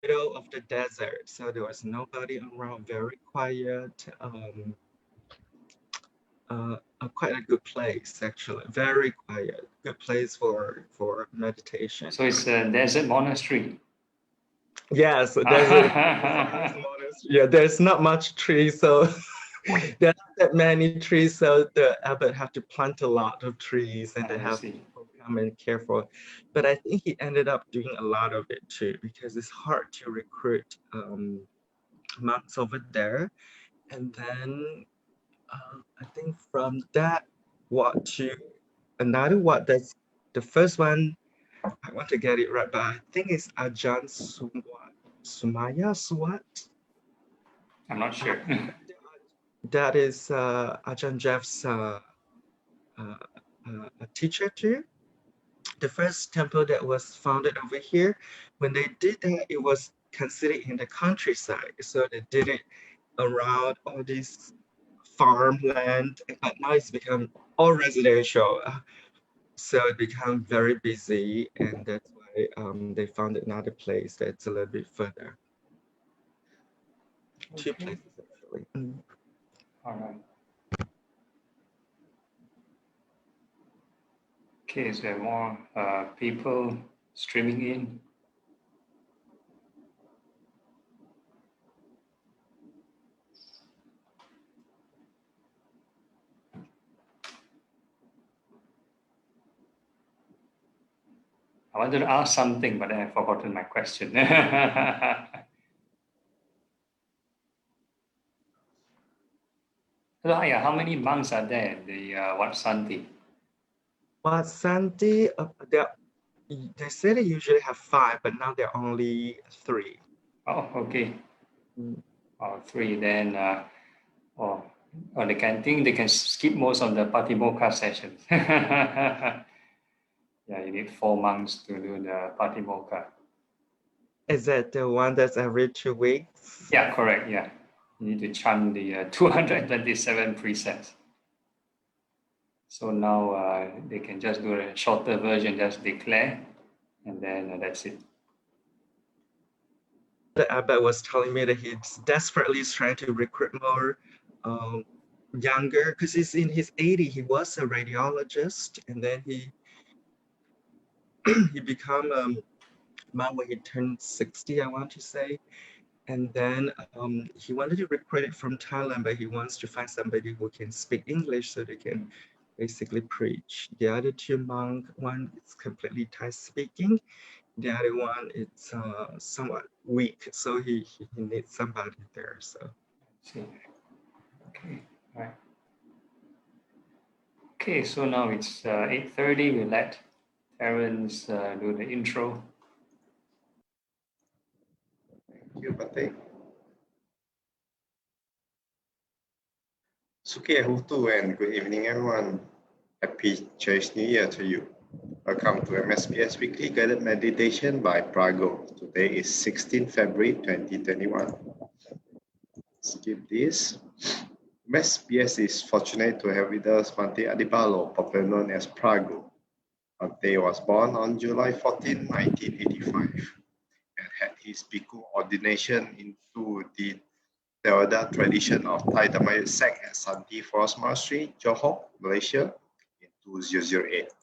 middle of the desert, so there was nobody around, very quiet. Quite a good place actually, very quiet, good place for meditation. So it's a desert monastery. Yes, desert. Yeah, there's not much trees, so there are not that many trees, so the abbot have to plant a lot of trees, and they I have see. people come and care for it. But I think he ended up doing a lot of it too, because it's hard to recruit monks over there. And then I think from that what to another what, that's the first one. I want to get it right, but I think it's Ajahn Sumaya Swat. I'm not sure. That is Ajahn Jeff's uh, a teacher too. The first temple that was founded over here, when they did that, it was considered in the countryside. So they did it around all this farmland, but now it's become all residential. So it became very busy, and that's why they found another place that's a little bit further. Two Okay. places actually. Mm. All right. Okay, is there more people streaming in? I wanted to ask something, but then I've forgotten my question. So, yeah, how many monks are there in the Wat Santi? But Santi, they say they usually have five, but now they're only three. Oh, okay. Mm. Oh, three. Then, oh, they can think they can skip most of the Patimokkha sessions. Yeah, you need 4 months to do the Patimokkha. Is that the one that's every 2 weeks? Yeah, correct. Yeah, you need to chant the 227 precepts. So now they can just do a shorter version, just declare, and then that's it. The abbot was telling me that he's desperately trying to recruit more um, younger, because he's in his 80s. He was a radiologist, and then he become monk when he turned 60, I want to say. And then he wanted to recruit it from Thailand, but he wants to find somebody who can speak English so they can basically preach. The other two monk, one is completely Thai speaking. The other one is somewhat weak, so he needs somebody there. So See. Okay. All right. Okay. So now it's 8:30. We let Terence do the intro. Thank you, Bate. Suki Hutu and good evening, everyone. Happy Chinese New Year to you. Welcome to MSBS Weekly Guided Meditation by Phra Goh. Today is 16 February 2021. Skip this. MSBS is fortunate to have with us Bhante Adhibalo, popularly known as Phra Goh. Bhante was born on July 14, 1985 and had his bhikkhu ordination into the Theravada tradition of Thai Dhamma sect at Santi Forest Monastery, Johor, Malaysia in 2008.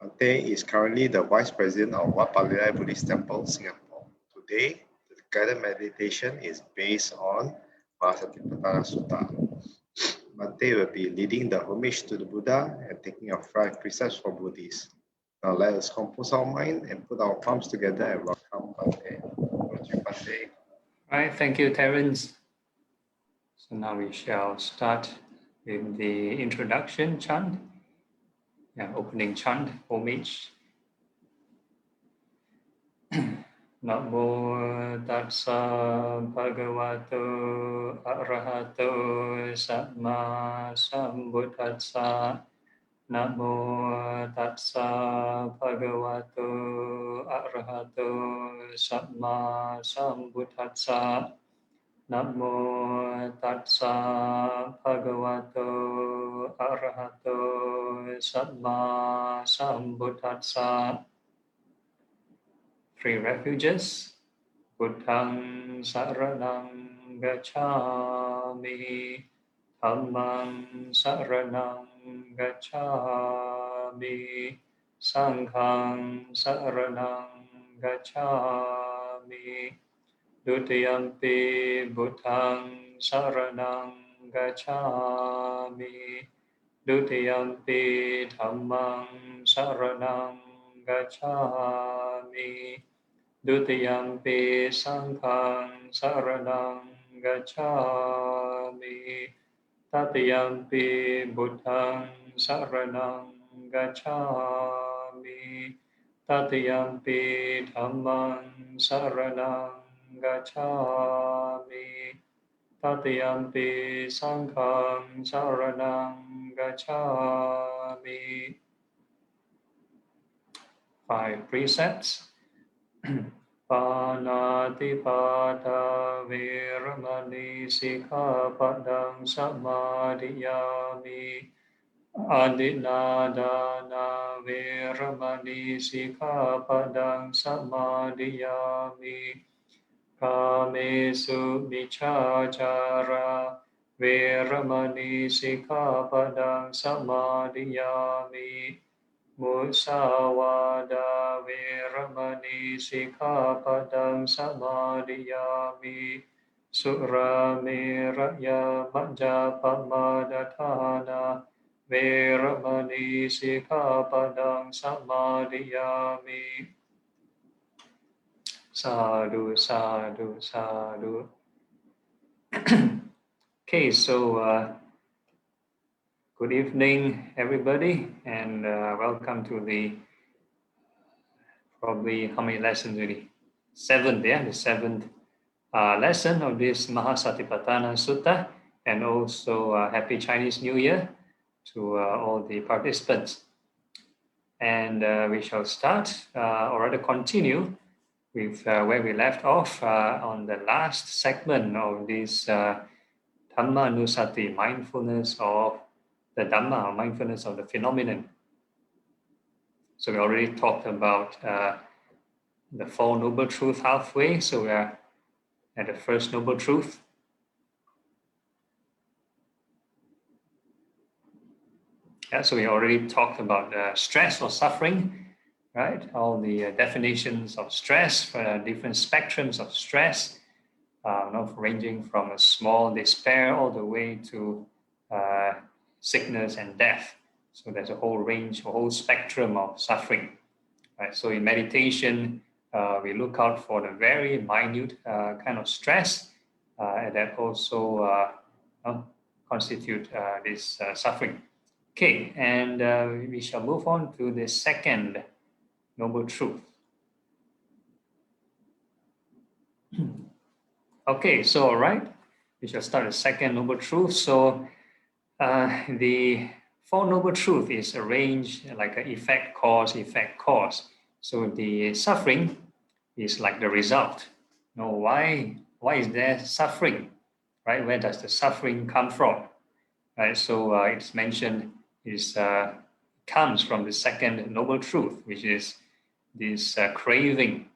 Bhante is currently the Vice President of Wat Palelai Buddhist Temple, Singapore. Today, the guided meditation is based on Maha Satipatthana Sutta. Bhante will be leading the homage to the Buddha and taking of 5 precepts for Buddhists. Now let us compose our mind and put our palms together and welcome Bhante. Bhante. All right. Thank you, Terence. So now we shall start with the introduction chant. Yeah, opening chant, homage. Namo tassa bhagavato arahato samma sambuddhassa. Namo tassa bhagavato arahato samma sambuddhassa. Namo tassa bhagavato arahato samma sambuddhassa. three refuges. Buddhang saranang gacchami, Dhammang saranang gacchami, Sanghang saranang gacchami, Dutiyampi Buddhang saranang gacchami, Dutiyampi Dhammang saranang gacchami, Dutiyampi Sanghang saranang gacchami, Tatiyampi Buddhang saranang gacchami, Tatiyampi Dhammang saranang gacchami, Tatiyampi Sanghang saranang gacchami. 5 precepts. Panatipata Veramani Sikkhapadang Samadhiyami, Adinadana Veramani Sikkhapadang Samadhiyami, Kamesu Michachara Veramani Sikkhapadang Samadhiyami, Musawada Veramani Sikkhapadang Samadhiyami, Surameraya Majapamadatthana Veramani Sikkhapadang Samadhiyami. Sadhu, sadhu, sadhu. Okay, so good evening, everybody, and welcome to the probably how many lessons really? 7th, yeah, the 7th lesson of this Maha Satipatthana Sutta, and also Happy Chinese New Year to all the participants. And we shall start, or rather continue, with where we left off on the last segment of this Dhamma Nusati, mindfulness of the Dhamma, or mindfulness of the phenomenon. So we already talked about the 4 Noble Truths halfway, so we are at the first Noble Truth. Yeah, so we already talked about stress or suffering, right? All the definitions of stress, different spectrums of stress, ranging from a small despair all the way to sickness and death. So there's a whole range, a whole spectrum of suffering. Right? So in meditation, we look out for the very minute kind of stress that also constitute this suffering. Okay, and we shall move on to the second Noble Truth. Okay, so all right, we shall start the second Noble Truth. So the 4 Noble Truth is arranged like an effect, cause, effect, cause. So the suffering is like the result. Why is there suffering? Right? Where does the suffering come from? Right? So it's mentioned is comes from the second Noble Truth, which is this craving.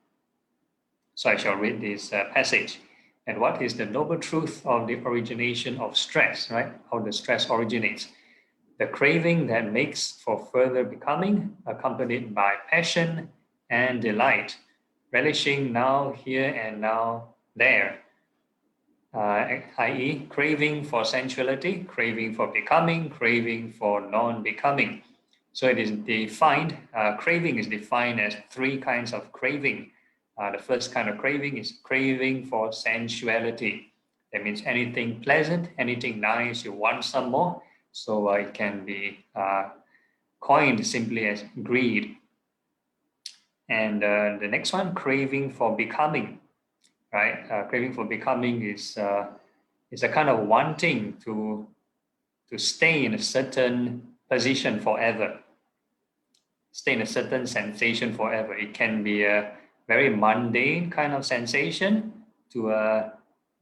So I shall read this passage. And what is the Noble Truth of the origination of stress, right? How the stress originates. The craving that makes for further becoming, accompanied by passion and delight, relishing now, here, and now, there. I.e., craving for sensuality, craving for becoming, craving for non-becoming. So it is defined, craving is defined as 3 kinds of craving. The first kind of craving is craving for sensuality. That means anything pleasant, anything nice, you want some more. So it can be coined simply as greed. And the next one, craving for becoming, right? Craving for becoming is a kind of wanting to stay in a certain position forever, stay in a certain sensation forever. It can be a very mundane kind of sensation to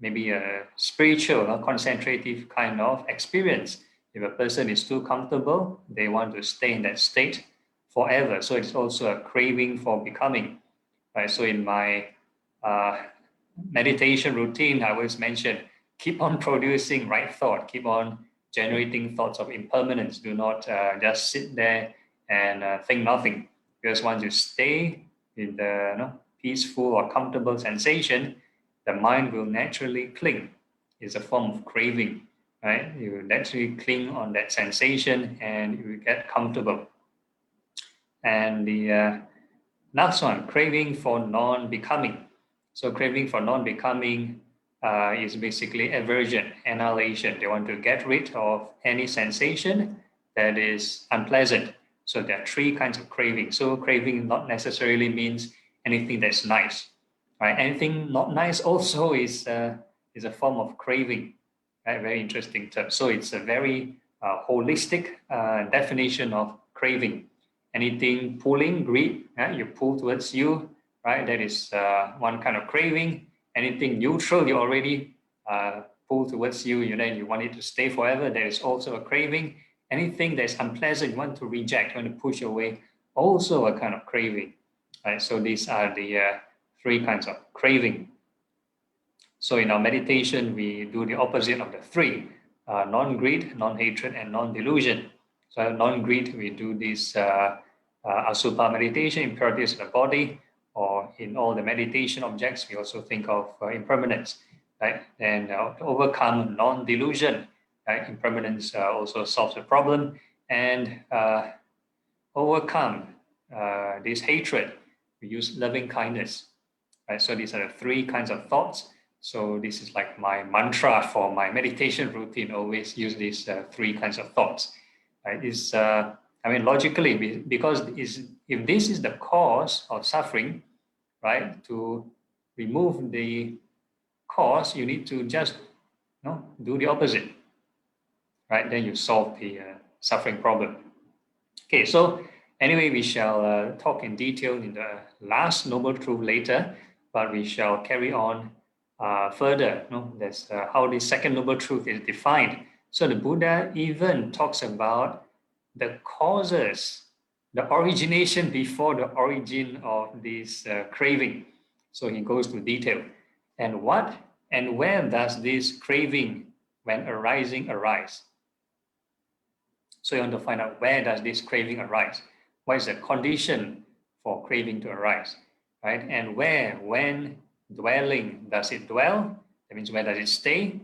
maybe a spiritual or concentrative kind of experience. If a person is too comfortable, they want to stay in that state forever. So it's also a craving for becoming. right? So in my meditation routine, I always mention, keep on producing right thought, keep on generating thoughts of impermanence. Do not just sit there and think nothing. Because once you stay in the peaceful or comfortable sensation, the mind will naturally cling. It's a form of craving, right? You will naturally cling on that sensation and you will get comfortable. And the next one, craving for non-becoming. So craving for non-becoming is basically aversion, annihilation. They want to get rid of any sensation that is unpleasant. So there are three kinds of craving. So craving not necessarily means anything that's nice, right? Anything not nice also is a form of craving, right? Very interesting term. So it's a very holistic definition of craving. Anything pulling, greed, you pull towards you, right? That is one kind of craving. Anything neutral, you already pull towards you, then you want it to stay forever. That is also a craving. Anything that's unpleasant, you want to reject, you want to push away, also a kind of craving, right? So these are the three kinds of craving. So in our meditation, we do the opposite of the three, non-greed, non-hatred, and non-delusion. So non-greed, we do this Asubha meditation, impurities of the body, or in all the meditation objects, we also think of impermanence, right? And to overcome non-delusion, right? Impermanence also solves the problem, and overcome this hatred, we use loving kindness, right? So these are the three kinds of thoughts. So this is like my mantra for my meditation routine, always use these three kinds of thoughts, right? Logically, because if this is the cause of suffering, right, to remove the cause, you need to just do the opposite, right? Then you solve the suffering problem. Okay, so anyway, we shall talk in detail in the last Noble Truth later, but we shall carry on further. That's how the second Noble Truth is defined. So the Buddha even talks about the causes, the origination before the origin of this craving. So he goes to detail. And what and where does this craving, when arising, arise? So you want to find out, where does this craving arise? What is the condition for craving to arise, right? And where, when dwelling, does it dwell? That means where does it stay,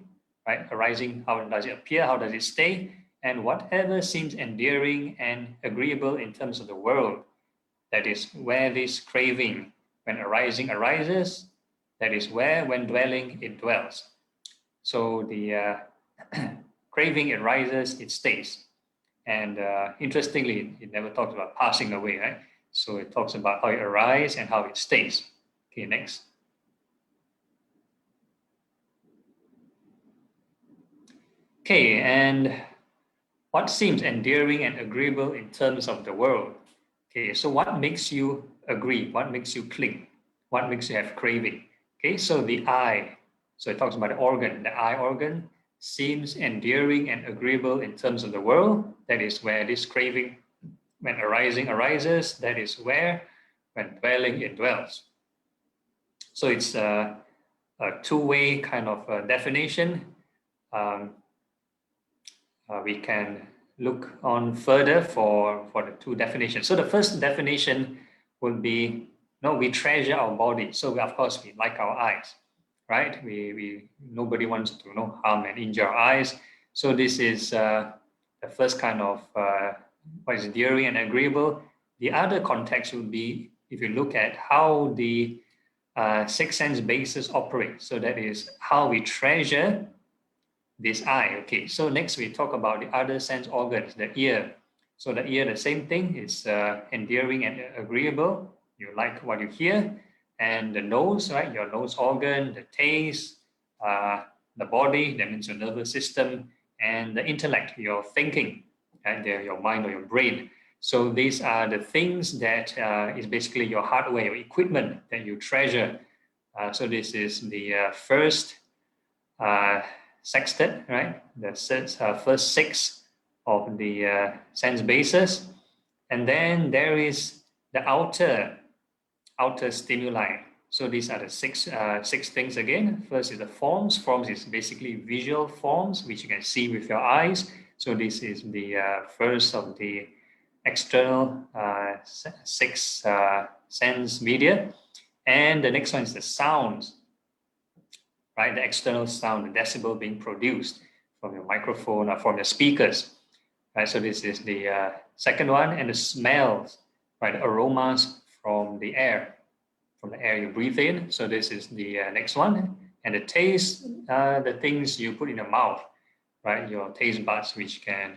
right? Arising, how does it appear? How does it stay? And whatever seems endearing and agreeable in terms of the world, that is where this craving, when arising, arises. That is where, when dwelling, it dwells. So the craving arises, it stays. And interestingly, it never talks about passing away, right? So it talks about how it arises and how it stays. Okay, next. Okay, and what seems endearing and agreeable in terms of the world? Okay, so what makes you agree? What makes you cling? What makes you have craving? Okay, so the eye. So it talks about the organ. The eye organ seems endearing and agreeable in terms of the world. That is where this craving, when arising, arises. That is where, when dwelling, it dwells. So it's a two-way kind of definition. We can look on further for the two definitions. So the first definition would be, we treasure our body. So of course we like our eyes, right? We nobody wants to harm and injure our eyes. So this is the first kind of what is endearing and agreeable. The other context would be if you look at how the six sense bases operate. So that is how we treasure this eye. Okay, so next we talk about the other sense organs, the ear. So the ear, the same thing, is endearing and agreeable. You like what you hear. And the nose, right, your nose organ, the taste, the body, that means your nervous system, and the intellect, your thinking, and your mind or your brain. So these are the things that is basically your hardware, your equipment that you treasure. So this is the first sextet, right? The first six of the sense bases. And then there is the outer outer stimuli. So these are the six things again. First is the forms. Forms is basically visual forms, which you can see with your eyes. So this is the first of the external six sense media. And the next one is the sounds, right? The external sound, the decibel being produced from your microphone or from your speakers, right? So this is the second one. And the smells, right? The aromas from the air you breathe in. So this is the next one. And the taste, the things you put in your mouth, right? Your taste buds, which can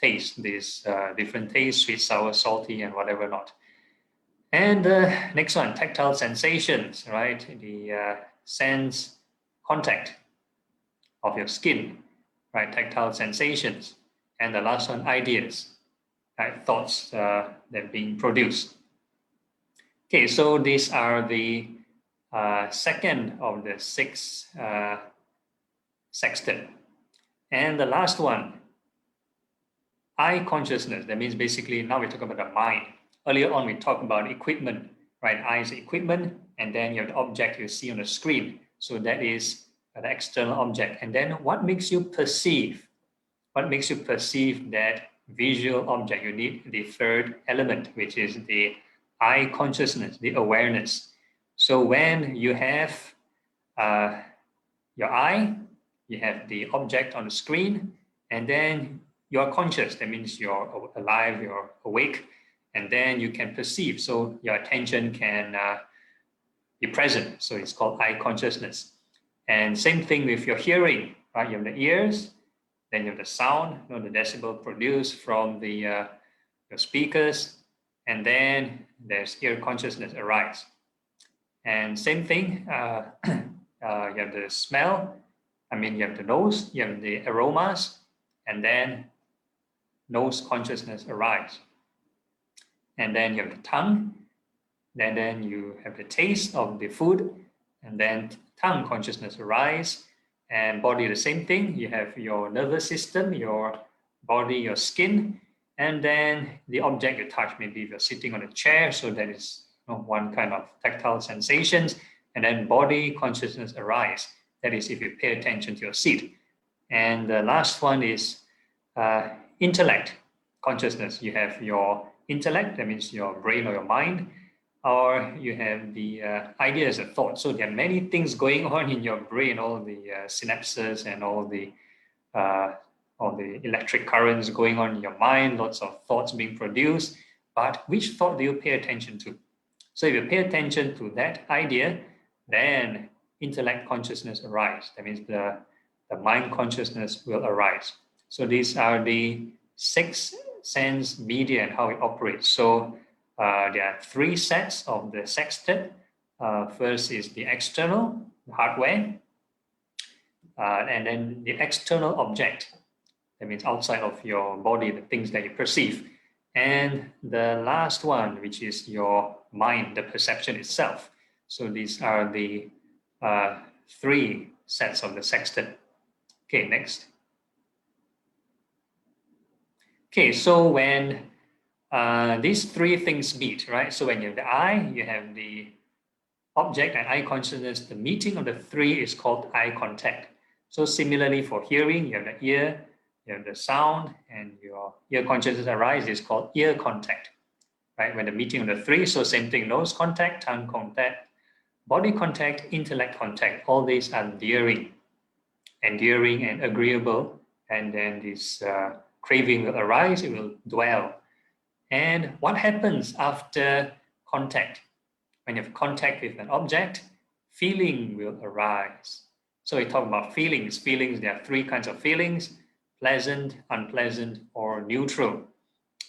taste these different tastes, sweet, sour, salty, and whatever not. And the next one, tactile sensations, right? The sense contact of your skin, right? Tactile sensations. And the last one, ideas, right? Thoughts that are being produced. Okay, so these are the second of the six sextet. And the last one, eye consciousness. That means basically now we're talking about the mind. Earlier on, we talked about equipment, right? Eyes equipment, and then you have the object you see on the screen. So that is the external object. And then what makes you perceive? What makes you perceive that visual object? You need the third element, which is the eye consciousness, the awareness. So when you have your eye, you have the object on the screen, and then you're conscious. That means you're alive, you're awake, and then you can perceive. So your attention can be present. So it's called eye consciousness. And same thing with your hearing, right? You have the ears, then you have the sound, the decibel produced from the your speakers, and then there's ear consciousness arise. And same thing, you have the smell, you have the nose, you have the aromas, and then nose consciousness arise. And then you have the tongue, then you have the taste of the food, and then tongue consciousness arise. And body, the same thing. You have your nervous system, your body, your skin, and then the object you touch. Maybe if you're sitting on a chair, so that is one kind of tactile sensations. And then body consciousness arise. That is if you pay attention to your seat. And the last one is intellect consciousness. You have your intellect, that means your brain or your mind, or you have the ideas and thoughts. So there are many things going on in your brain, all the synapses and all the electric currents going on in your mind, lots of thoughts being produced. But which thought do you pay attention to? So if you pay attention to that idea, then intellect consciousness arises. That means the mind consciousness will arise. So these are the six sense media and how it operates. So there are three sets of the sextet. First is the external, the hardware, and then the external object. That means outside of your body, the things that you perceive. And the last one, which is your mind, the perception itself. So these are the three sets of the sextet. Okay, next. Okay, so when these three things meet, right? So when you have the eye, you have the object and eye consciousness. The meeting of the three is called eye contact. So similarly for hearing, you have the ear, you have the sound, and your ear consciousness arises is called ear contact, right? When the meeting of the three, so same thing, nose contact, tongue contact, body contact, intellect contact. All these are endearing and agreeable, and then this craving will arise, it will dwell. And what happens after contact? When you have contact with an object, feeling will arise. So we talk about feelings. Feelings, there are three kinds of feelings: pleasant, unpleasant, or neutral,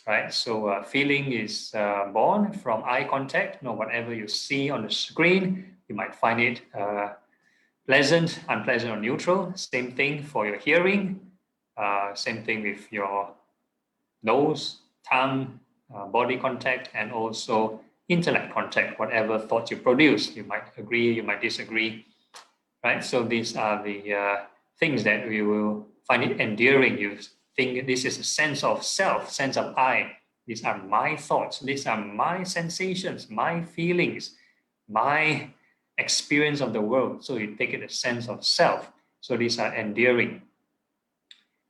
right? So feeling is born from eye contact. Whatever you see on the screen, you might find it pleasant, unpleasant, or neutral. Same thing for your hearing. Same thing with your nose, tongue, body contact, and also intellect contact. Whatever thoughts you produce, you might agree, you might disagree, right? So these are the things that we will find it endearing. You think this is a sense of self, sense of I. These are my thoughts. These are my sensations, my feelings, my experience of the world. So you take it a sense of self. So these are endearing.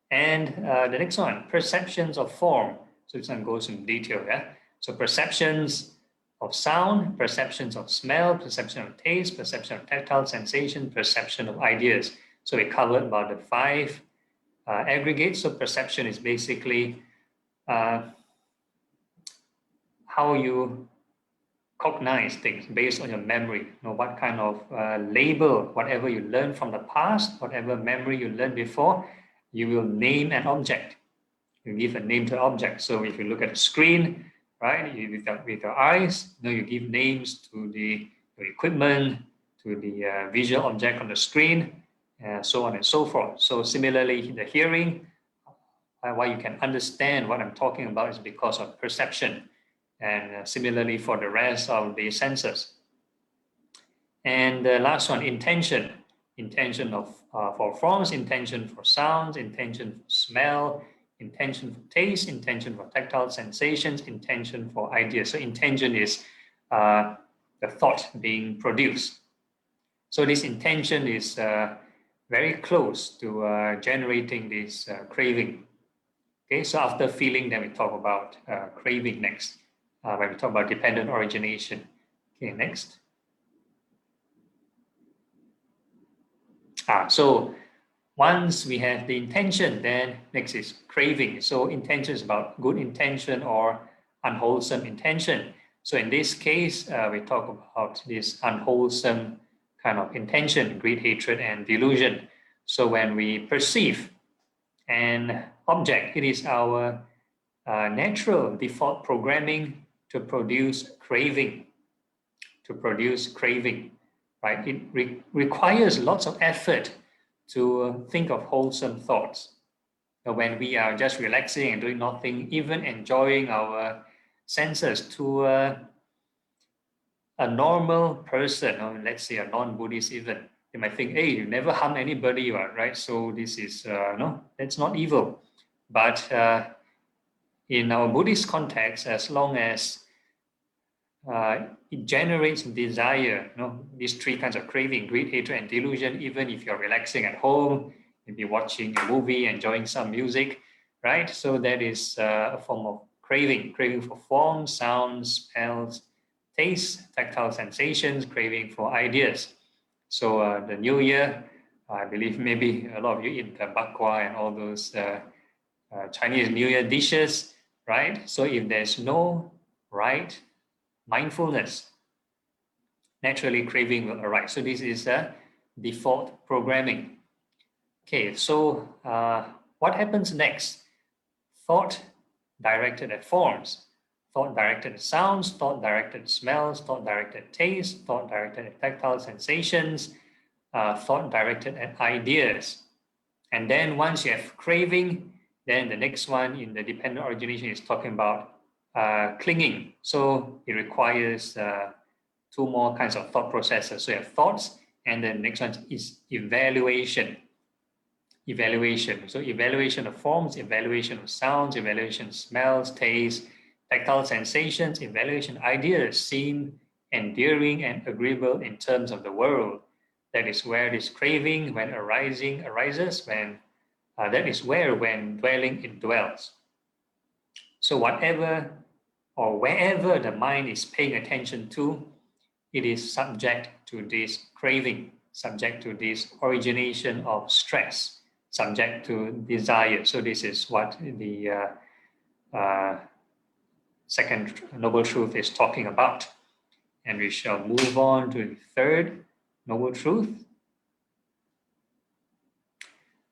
And the next one, perceptions of form. So this one goes in detail. Yeah. So perceptions of sound, perceptions of smell, perception of taste, perception of tactile sensation, perception of ideas. So we covered about the 5 aggregates. So perception is basically how you cognize things based on your memory. What kind of label, whatever you learned from the past, whatever memory you learned before, you will name an object. You give a name to an object. So if you look at a screen, right, with your eyes, you give names to the equipment, to the visual object on the screen, so on and so forth. So similarly, the hearing, why you can understand what I'm talking about is because of perception. And similarly for the rest of the senses. And the last one, intention. Intention for forms, intention for sounds, intention for smell, intention for taste, intention for tactile sensations, intention for ideas. So intention is the thought being produced. So this intention is very close to generating this craving. Okay, so after feeling, then we talk about craving next, when we talk about dependent origination. Okay, next. So once we have the intention, then next is craving. So intention is about good intention or unwholesome intention. So in this case, we talk about this unwholesome kind of intention, greed, hatred, and delusion. So when we perceive an object, it is our natural default programming to produce craving, right? It requires lots of effort to think of wholesome thoughts. When we are just relaxing and doing nothing, even enjoying our senses, to a normal person, or let's say a non-Buddhist even, they might think, hey, you never harm anybody, right? So this is, no, that's not evil. But in our Buddhist context, as long as it generates desire, these 3 kinds of craving, greed, hatred, and delusion, even if you're relaxing at home, maybe watching a movie, enjoying some music, right? So that is a form of craving for form, sounds, smells, taste, tactile sensations, craving for ideas. So the new year, I believe maybe a lot of you eat the bakwa and all those Chinese New Year dishes, right? So if there's no right mindfulness, naturally craving will arise. So this is a default programming. Okay, so what happens next? Thought directed at forms, thought directed at sounds, thought directed at smells, thought directed at taste, thought directed at tactile sensations, thought directed at ideas. And then once you have craving, then the next one in the dependent origination is talking about clinging. So it requires 2 more kinds of thought processes. So you have thoughts, and then the next one is evaluation. So evaluation of forms, evaluation of sounds, evaluation of smells, taste, tactile sensations, evaluation of ideas, seen, endearing, and agreeable in terms of the world. That is where this craving, when arises, when that is where, when dwelling, it dwells. So whatever or wherever the mind is paying attention to, it is subject to this craving, subject to this origination of stress, subject to desire. So this is what the second Noble Truth is talking about. And we shall move on to the third Noble Truth.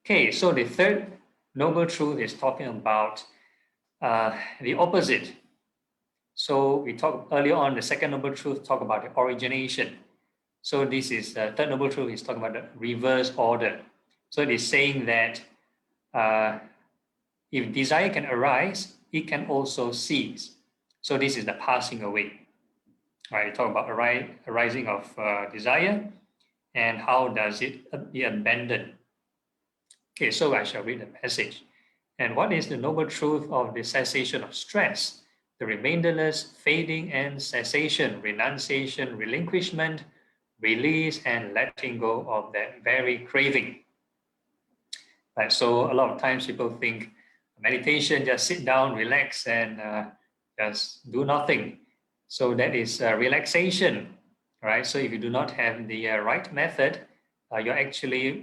Okay, so the third Noble Truth is talking about the opposite. So we talked earlier on, the second Noble Truth talk about the origination. So this is the third Noble Truth is talking about the reverse order. So it is saying that if desire can arise, it can also cease. So this is the passing away. Right, talk about arising of desire and how does it be abandoned. Okay, so I shall read the passage. And what is the noble truth of the cessation of stress? the remainderless fading and cessation, renunciation, relinquishment, release, and letting go of that very craving. Right, so a lot of times people think meditation, just sit down, relax, and just do nothing. So that is relaxation, right? So if you do not have the right method,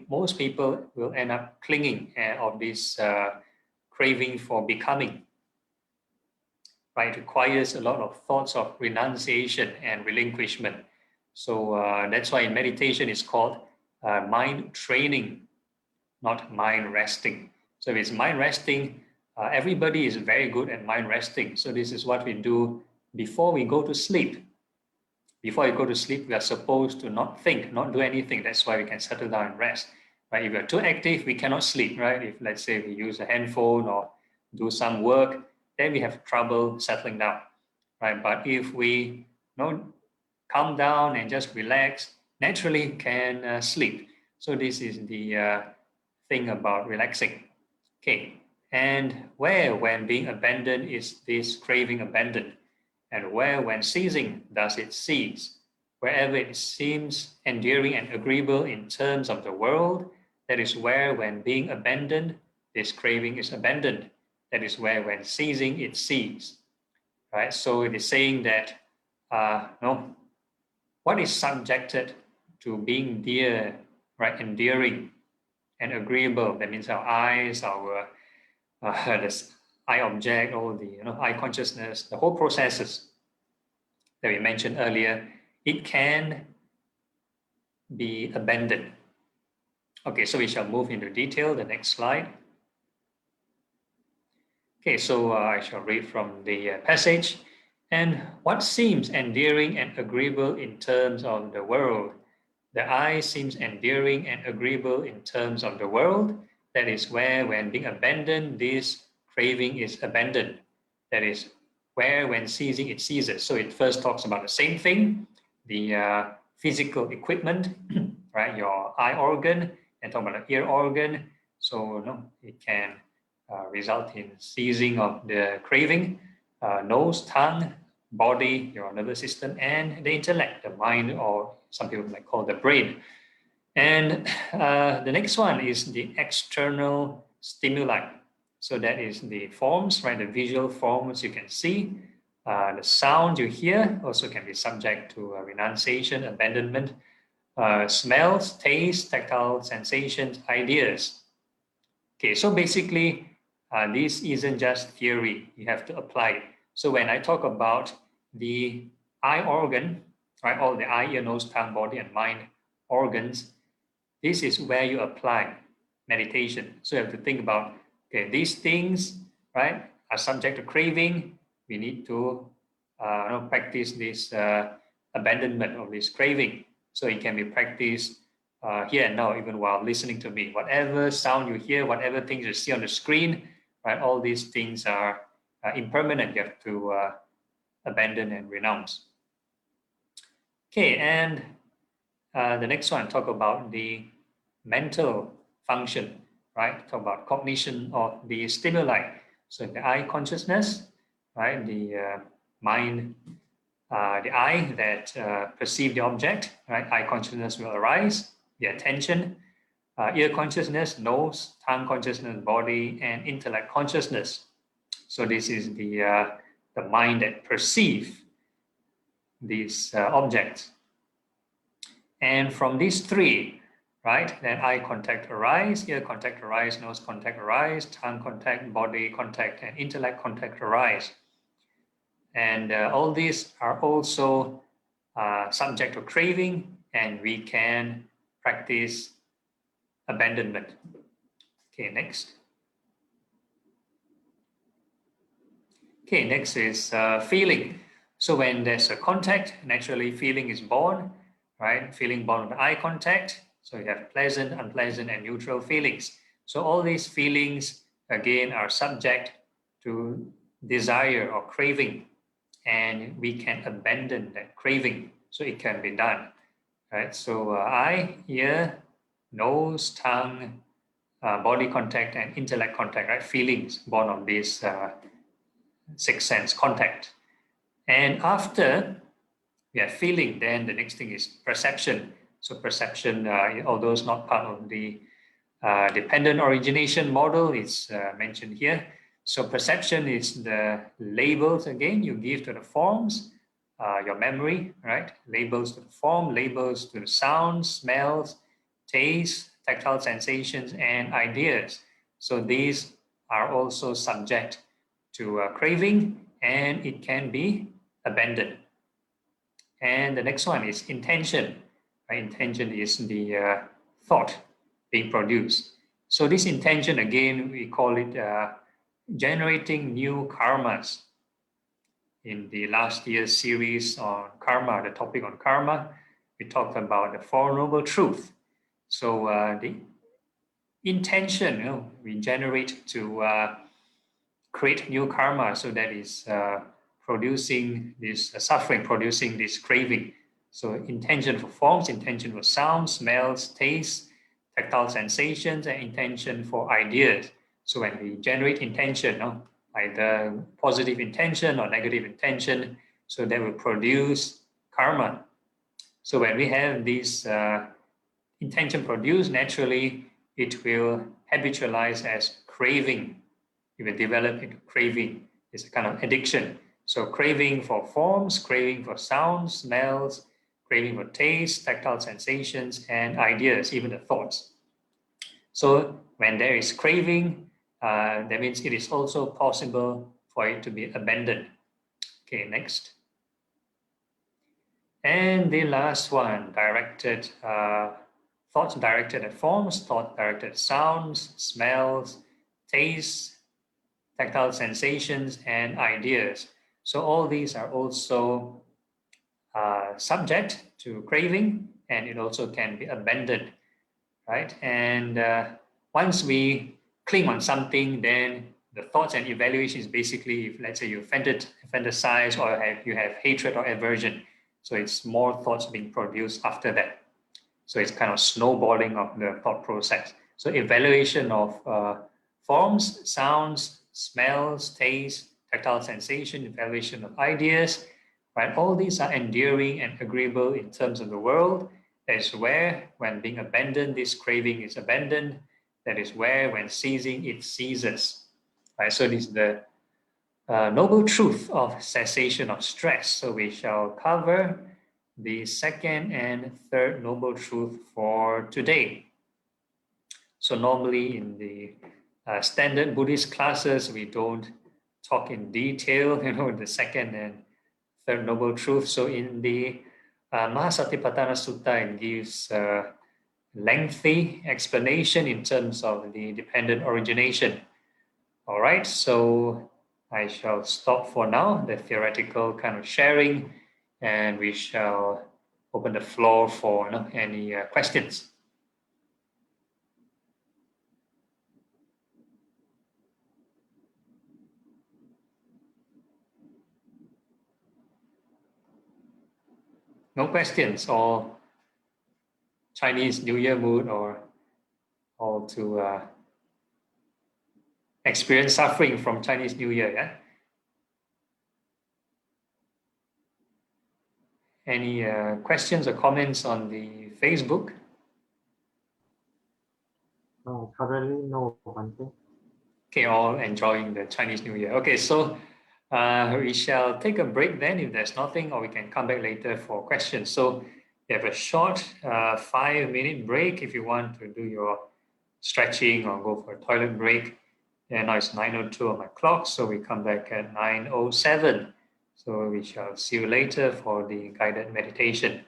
most people will end up clinging of this craving for becoming. Right, it requires a lot of thoughts of renunciation and relinquishment. So that's why in meditation it's called mind training, not mind resting. So if it's mind resting, everybody is very good at mind resting. So this is what we do before we go to sleep. Before you go to sleep, we are supposed to not think, not do anything. That's why we can settle down and rest. Right? If we are too active, we cannot sleep. Right? If let's say we use a handphone or do some work, then we have trouble settling down. Right? But if we calm down and just relax, naturally can sleep. So this is the thing about relaxing. Okay, and where when being abandoned is this craving abandoned? And where when ceasing does it cease? Wherever it seems endearing and agreeable in terms of the world, that is where when being abandoned, this craving is abandoned. That is where when ceasing it ceases. Right, so it is saying that what is subjected to being dear, right, endearing and agreeable, that means our eyes, our this eye object, all the eye consciousness, the whole processes that we mentioned earlier, it can be abandoned. Okay, so we shall move into detail. The next slide. Okay, so I shall read from the passage. And what seems endearing and agreeable in terms of the world? The eye seems endearing and agreeable in terms of the world. That is where, when being abandoned, this craving is abandoned. That is where, when ceasing, it ceases. So it first talks about the same thing, the physical equipment, right? Your eye organ, and talk about the ear organ. So it can result in ceasing of the craving. Nose, tongue, body, your nervous system, and the intellect, the mind, or some people might call the brain. And the next one is the external stimuli. So that is the forms, right? The visual forms you can see. The sound you hear also can be subject to renunciation, abandonment. Smells, taste, tactile sensations, ideas. Okay, so basically, this isn't just theory. You have to apply it. So when I talk about the eye organ, right, all the eye, ear, nose, tongue, body, and mind organs, this is where you apply meditation. So you have to think about, okay, these things, right, are subject to craving. We need to practice this abandonment of this craving. So it can be practiced here and now, even while listening to me. Whatever sound you hear, whatever things you see on the screen, right, all these things are impermanent. You have to abandon and renounce. Okay, and the next one, talk about the mental function, right? Talk about cognition of the stimuli. So the eye consciousness, right? The mind, the eye that perceive the object, right? Eye consciousness will arise. The attention, ear consciousness, nose, tongue consciousness, body, and intellect consciousness. So this is the mind that perceive these objects. And from these three, right, then eye contact arise, ear contact arise, nose contact arise, tongue contact, body contact, and intellect contact arise. And all these are also subject to craving, and we can practice abandonment. Okay, next. Okay, next is feeling. So when there's a contact, naturally feeling is born, right? Feeling born with eye contact. So you have pleasant, unpleasant, and neutral feelings. So all these feelings, again, are subject to desire or craving, and we can abandon that craving. So it can be done, right? So eye, ear, nose, tongue, body contact, and intellect contact, right? Feelings born of this sixth sense contact. And after we have feeling, then the next thing is perception. So perception, although it's not part of the dependent origination model, it's mentioned here. So perception is the labels again you give to the forms, your memory, right? Labels to the form, labels to the sounds, smells, taste, tactile sensations, and ideas. So these are also subject to craving, and it can be abandoned. And the next one is intention. Right? Intention is the thought being produced. So this intention, again, we call it generating new karmas. In the last year's series on karma, the topic on karma, we talked about the Four Noble Truths. So the intention we generate to create new karma, so that is producing this suffering, producing this craving. So intention for forms, intention for sounds, smells, tastes, tactile sensations, and intention for ideas. So when we generate intention, either positive intention or negative intention, so that will produce karma. So when we have this intention produced, naturally it will habitualize as craving. It will develop into craving. It's a kind of addiction. So craving for forms, craving for sounds, smells, craving for taste, tactile sensations, and ideas, even the thoughts. So when there is craving, that means it is also possible for it to be abandoned. Okay, next. And the last one, directed thoughts directed at forms, thought directed at sounds, smells, tastes, tactile sensations, and ideas. So all these are also subject to craving, and it also can be abandoned, right? And once we cling on something, then the thoughts and evaluations basically, if let's say you fantasize or you have hatred or aversion, so it's more thoughts being produced after that. So it's kind of snowballing of the thought process. So evaluation of forms, sounds, smells, taste, tactile sensation, evaluation of ideas, right? All these are endearing and agreeable in terms of the world. That is where, when being abandoned, this craving is abandoned. That is where, when ceasing, it ceases. Right? So this is the noble truth of cessation of stress. So we shall cover the second and third noble truth for today. So normally in the standard Buddhist classes, we don't talk in detail, the second and third noble truth. So in the Maha Satipatthana Sutta, it gives a lengthy explanation in terms of the dependent origination. All right, so I shall stop for now, the theoretical kind of sharing, and we shall open the floor for any questions. No questions, or Chinese New Year mood, or all to experience suffering from Chinese New Year, yeah? Any questions or comments on the Facebook? No, currently no, Bhante. Okay, all enjoying the Chinese New Year. Okay, so we shall take a break then if there's nothing, or we can come back later for questions. So you have a short 5-minute break if you want to do your stretching or go for a toilet break. And now it's 9:02 on my clock, so we come back at 9:07. So we shall see you later for the guided meditation.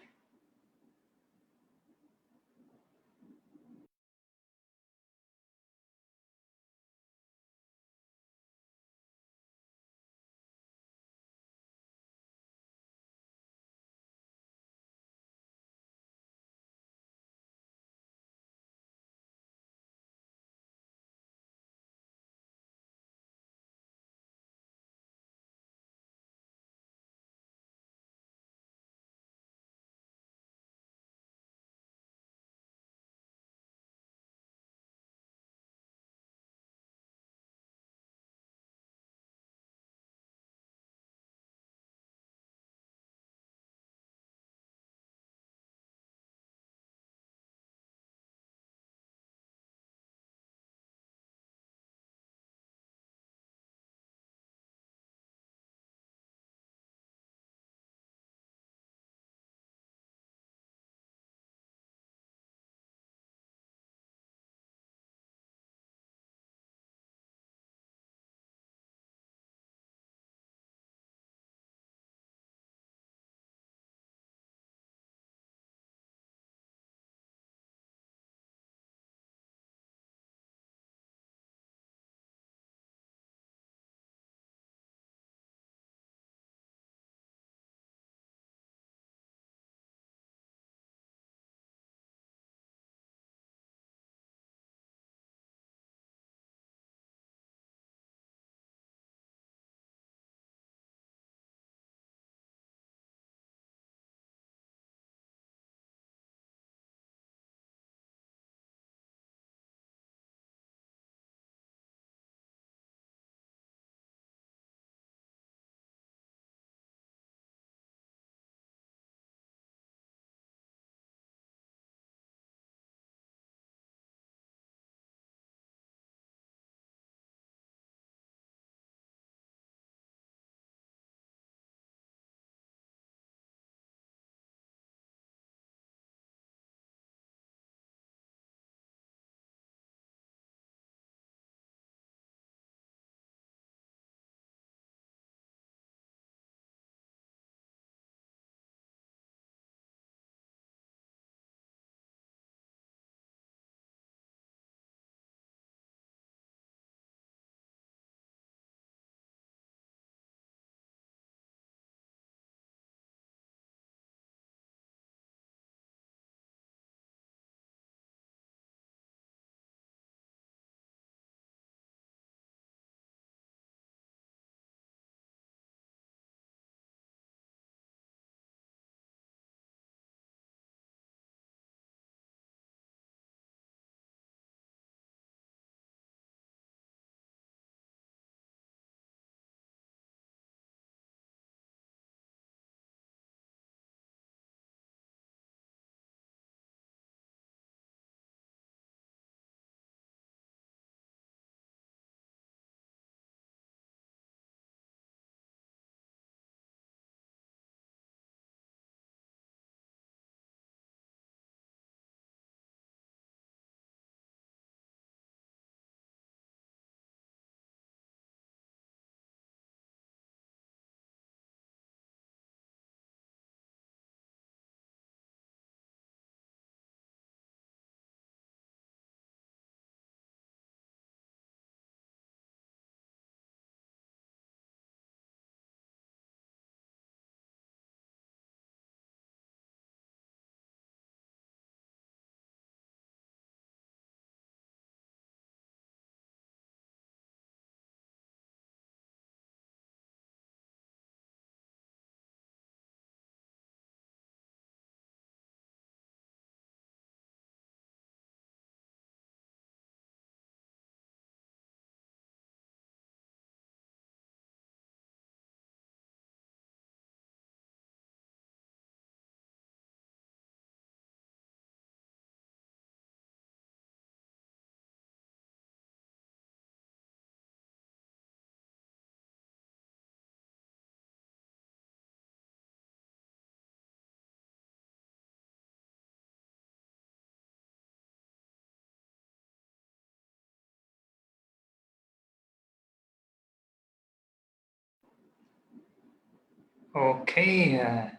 Okay,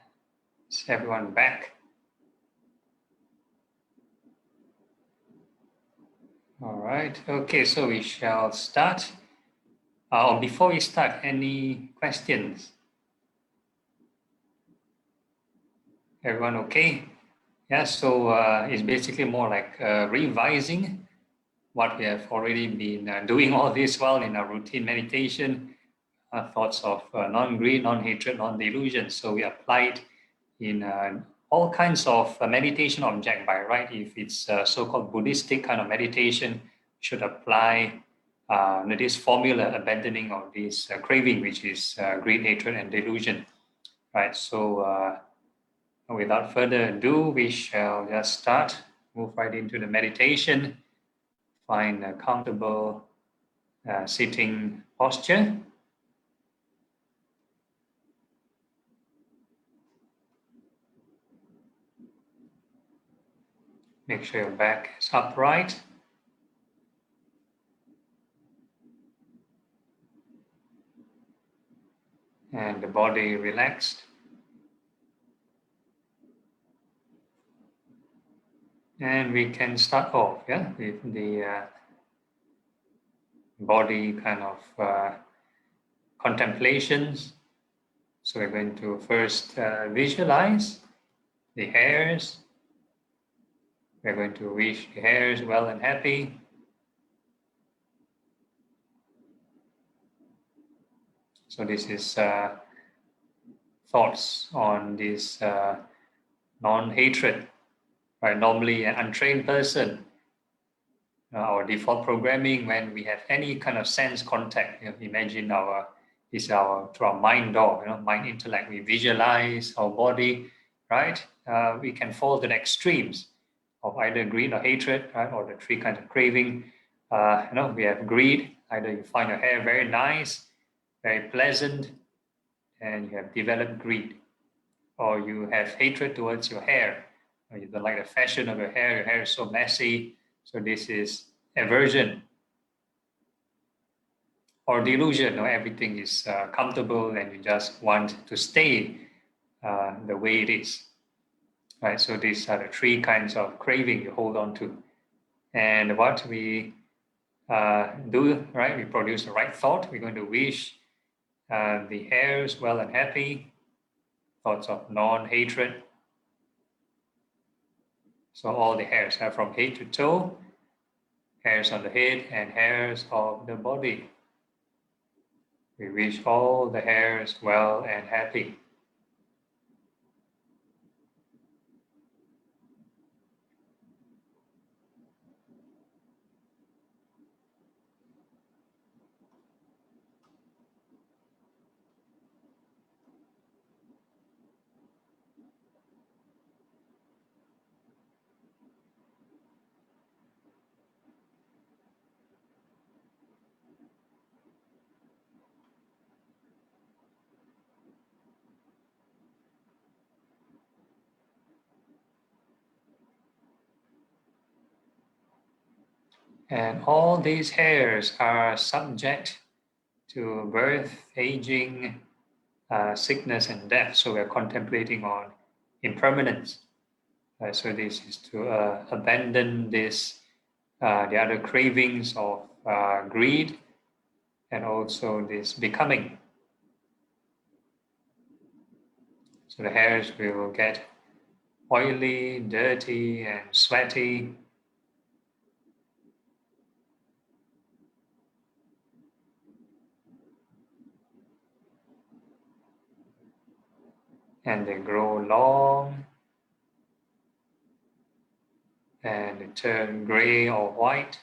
is everyone back? All right. Okay, so we shall start. Before we start, any questions? Everyone okay? Yeah, so it's basically more like revising what we have already been doing all this while in our routine meditation, thoughts of non-greed, non-hatred, non-delusion. So we applied in all kinds of meditation object by right. If it's so-called Buddhistic kind of meditation, should apply this formula, abandoning of this craving, which is greed, hatred, and delusion. Right. So without further ado, we shall just start. Move right into the meditation. Find a comfortable sitting posture. Make sure your back is upright. And the body relaxed. And we can start off with the body kind of contemplations. So we're going to first visualize the hairs. We're going to wish the hairs well and happy. So this is thoughts on this non-hatred. Right? Normally an untrained person, our default programming, when we have any kind of sense contact, imagine through our mind door, mind intellect, we visualize our body, right? We can fall to the extremes of either greed or hatred, right? Or the three kinds of craving. We have greed, either you find your hair very nice, very pleasant, and you have developed greed, or you have hatred towards your hair, or you don't like the fashion of your hair is so messy, so this is aversion. Or delusion, everything is comfortable and you just want to stay the way it is. Right, so these are the three kinds of craving you hold on to. And what we do, right, we produce the right thought. We're going to wish the hairs well and happy, thoughts of non-hatred. So all the hairs are from head to toe, hairs on the head and hairs of the body. We wish all the hairs well and happy. And all these hairs are subject to birth, aging, sickness, and death. So we're contemplating on impermanence. So this is to abandon this, the other cravings of greed, and also this becoming. So the hairs will get oily, dirty, and sweaty. And they grow long and they turn gray or white.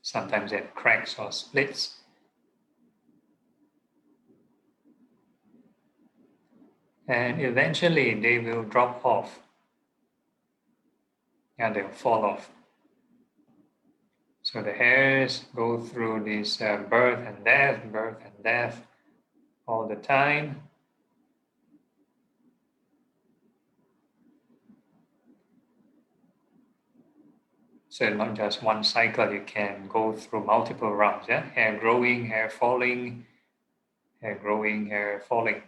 Sometimes they have cracks or splits. And eventually they will drop off and they'll fall off. So the hairs go through this birth and death all the time. So not just one cycle, you can go through multiple rounds. Yeah? Hair growing, hair falling, hair growing, hair falling.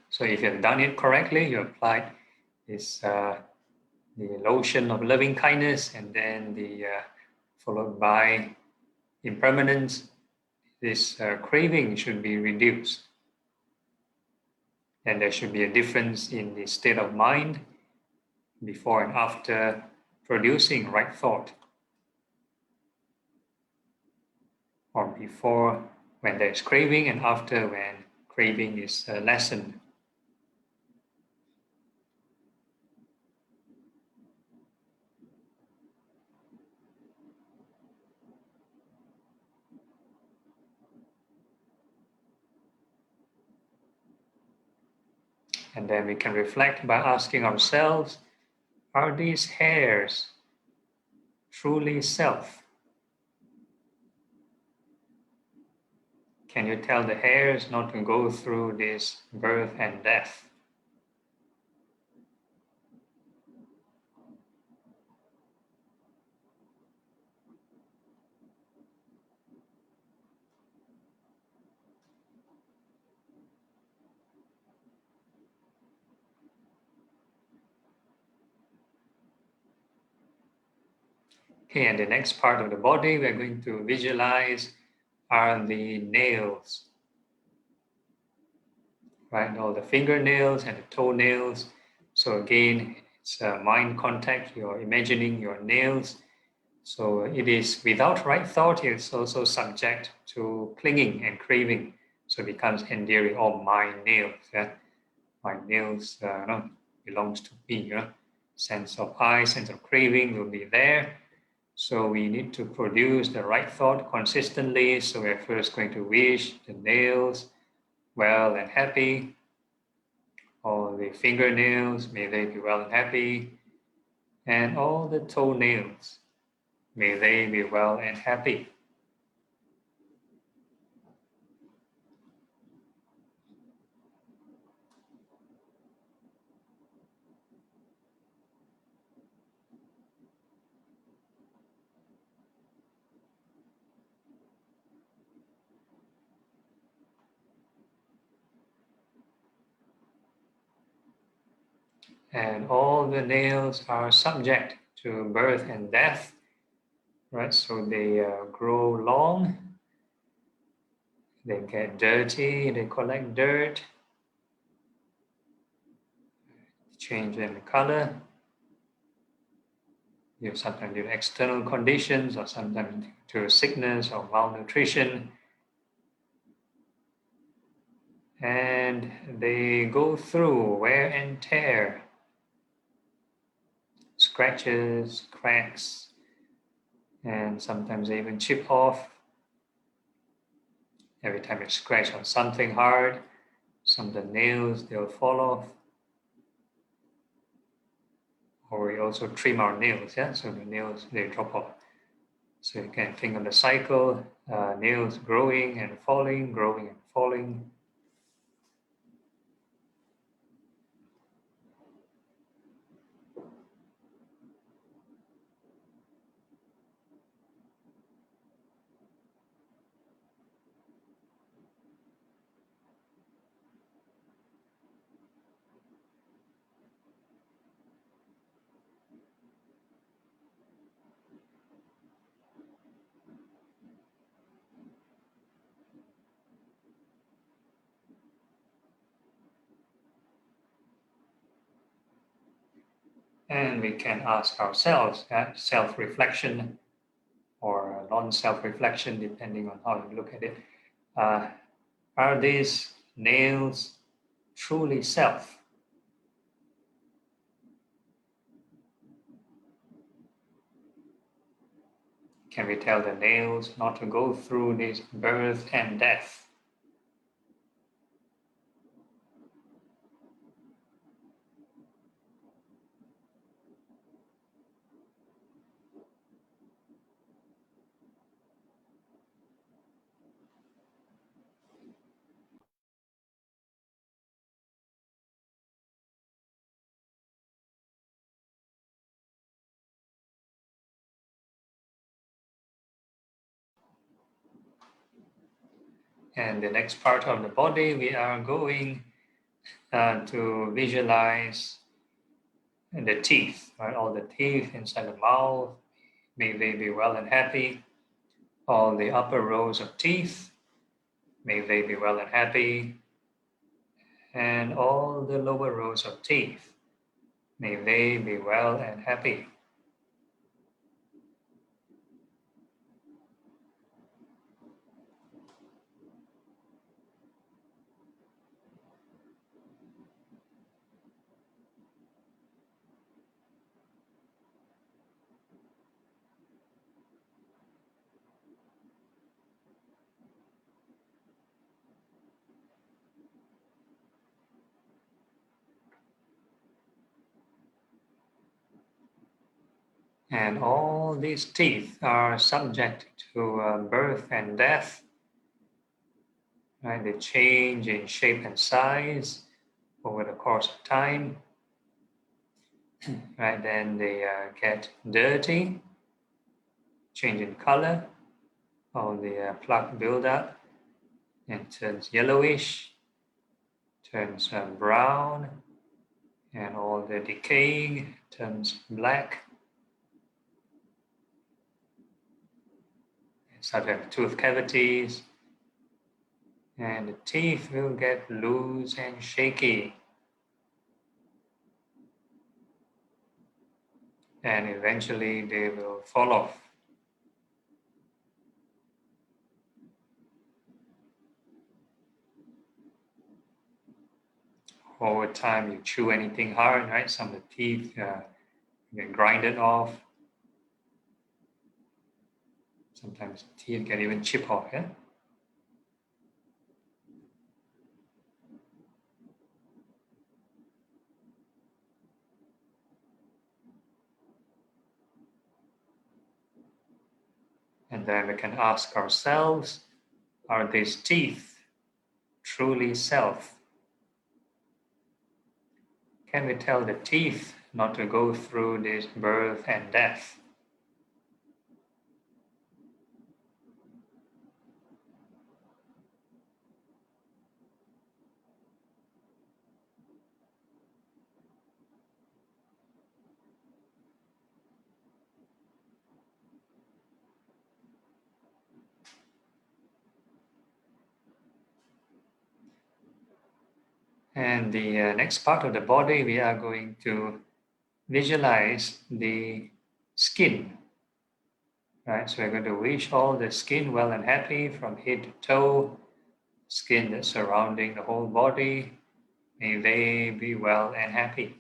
So if you've done it correctly, you applied this the lotion of loving kindness, and then the followed by impermanence. This craving should be reduced, and there should be a difference in the state of mind before and after producing right thought, or before when there is craving and after when craving is lessened. And then we can reflect by asking ourselves, are these hairs truly self? Can you tell the hairs not to go through this birth and death? Okay, and the next part of the body we're going to visualize are the nails, right? All the fingernails and the toenails. So again, it's mind contact. You're imagining your nails. So it is without right thought. It's also subject to clinging and craving. So it becomes endearing. Oh, my nails. Yeah? My nails belongs to me. Sense of I, sense of craving will be there. So we need to produce the right thought consistently. So we're first going to wish the nails well and happy. All the fingernails, may they be well and happy. And all the toenails, may they be well and happy. And all the nails are subject to birth and death, right? So they grow long, they get dirty, they collect dirt, change in color. Sometimes due to external conditions, or sometimes due to sickness or malnutrition. And they go through wear and tear, scratches, cracks, and sometimes they even chip off. Every time you scratch on something hard, some of the nails, they'll fall off. Or we also trim our nails, yeah? So the nails, they drop off. So you can think of the cycle, nails growing and falling, growing and falling. And we can ask ourselves, self-reflection or non-self-reflection, depending on how you look at it. Are these nails truly self? Can we tell the nails not to go through this birth and death? And the next part of the body, we are going to visualize the teeth, right? All the teeth inside the mouth, may they be well and happy. All the upper rows of teeth, may they be well and happy. And all the lower rows of teeth, may they be well and happy. And all these teeth are subject to birth and death. Right? They change in shape and size over the course of time. Right? Then they get dirty, change in color. All the plaque build up and turns yellowish, turns brown, and all the decaying turns black. Start to have tooth cavities, and the teeth will get loose and shaky. And eventually they will fall off. Over time, you chew anything hard, right? Some of the teeth get grinded off. Sometimes teeth get even chip off, yeah? And then we can ask ourselves, are these teeth truly self? Can we tell the teeth not to go through this birth and death? And the next part of the body, we are going to visualize the skin. Right, so we're going to wish all the skin well and happy from head to toe, skin that's surrounding the whole body. May they be well and happy.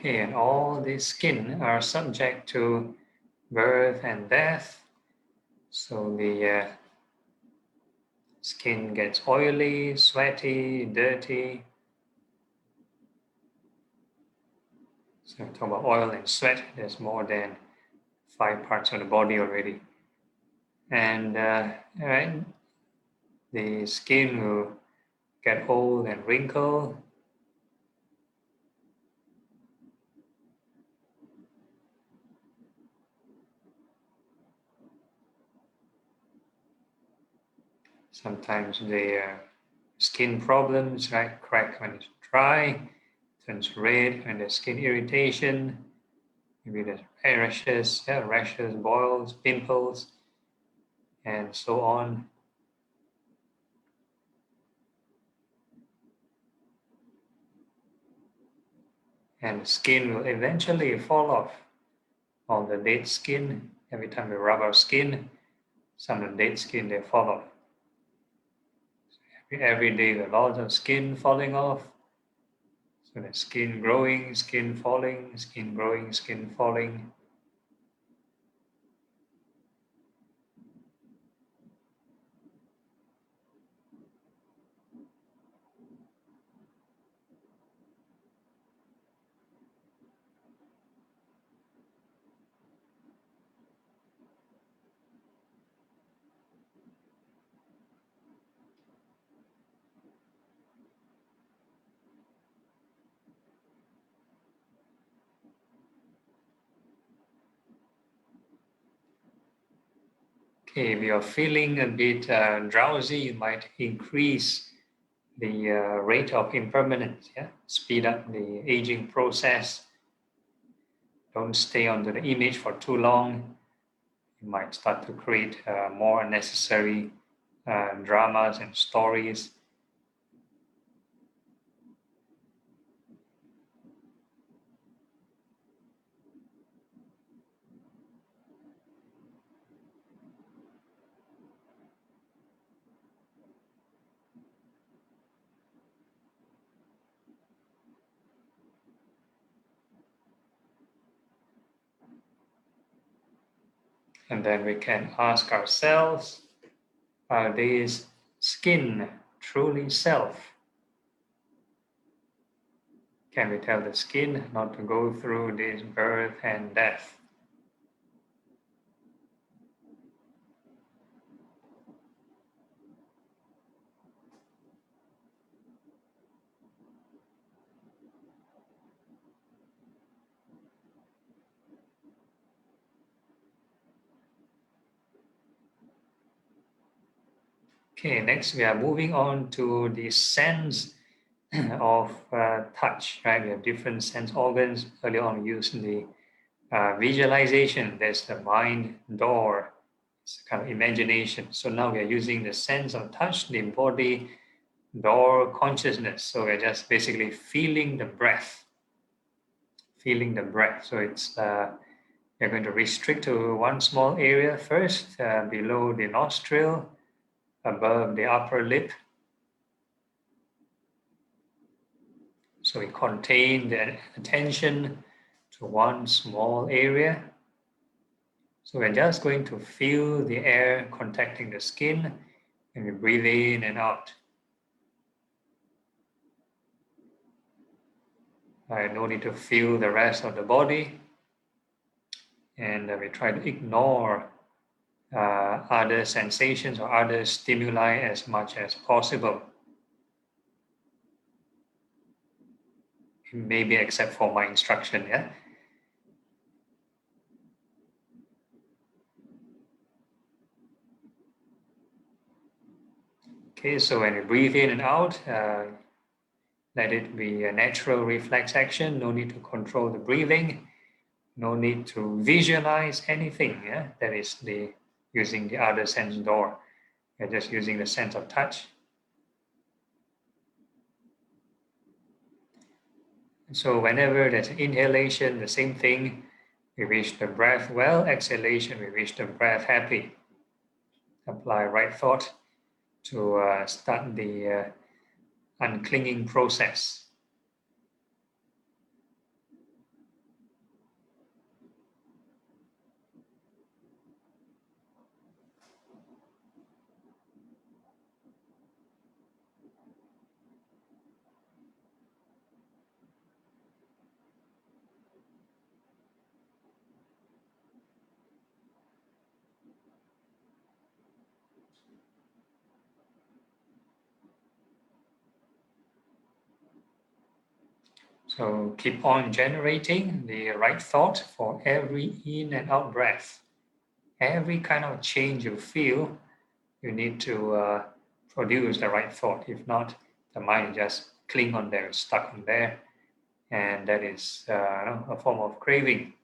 Okay, and all the skin are subject to birth and death. So the skin gets oily, sweaty, dirty. So we talk about oil and sweat. There's more than 5 parts of the body already. And right, the skin will get old and wrinkled. Sometimes the skin problems, right, crack when it's dry, turns red when there's skin irritation, maybe there's rashes, boils, pimples, and so on. and the skin will eventually fall off. All the dead skin, every time we rub our skin, some of the dead skin, they fall off. Every day there are lots of skin falling off. So the skin growing, skin falling, skin growing, skin falling. Okay, if you're feeling a bit drowsy, you might increase the rate of impermanence, speed up the aging process. Don't stay onto the image for too long. You might start to create more unnecessary dramas and stories. And then we can ask ourselves, are these skin truly self? Can we tell the skin not to go through this birth and death? Okay, next we are moving on to the sense of touch, right? We have different sense organs. Earlier on, we used the visualization. There's the mind door. It's kind of imagination. So now we are using the sense of touch, the body door consciousness. So we're just basically feeling the breath. Feeling the breath. So it's we're going to restrict to one small area first, below the nostril, above the upper lip. So we contain the attention to one small area. So we're just going to feel the air contacting the skin and we breathe in and out. No need to feel the rest of the body. And we try to ignore other sensations or other stimuli as much as possible. Maybe except for my instruction, Okay, so when we breathe in and out, let it be a natural reflex action. No need to control the breathing. No need to visualize anything. That is using the other sense door. We're just using the sense of touch. So whenever there's an inhalation, the same thing. We wish the breath well. Exhalation, we wish the breath happy. Apply right thought to start the unclinging process. So keep on generating the right thought for every in and out breath. Every kind of change you feel, you need to produce the right thought. If not, the mind just cling on there, stuck on there, and that is a form of craving.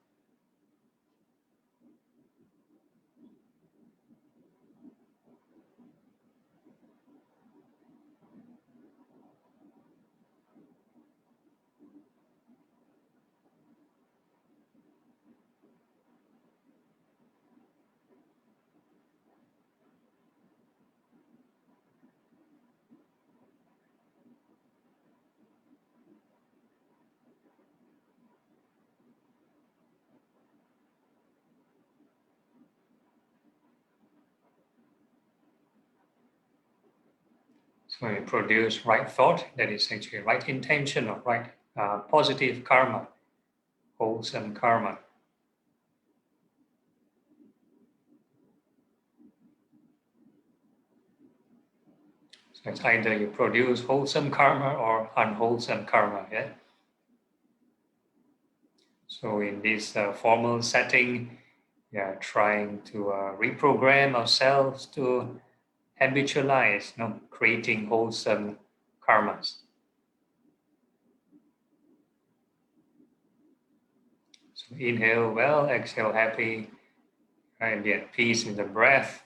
So we produce right thought, that is actually right intention or right positive karma, wholesome karma. So it's either you produce wholesome karma or unwholesome karma. Yeah. So in this formal setting, we are trying to reprogram ourselves to habitualize, creating wholesome karmas. So inhale well, exhale happy, and be at peace with the breath.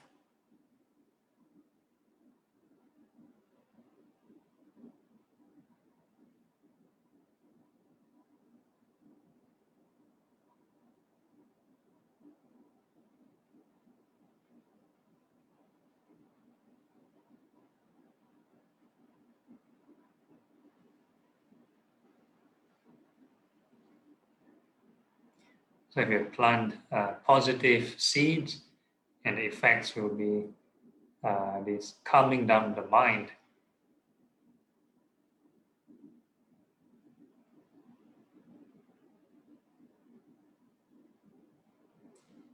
So if you plant positive seeds, and the effects will be this calming down the mind.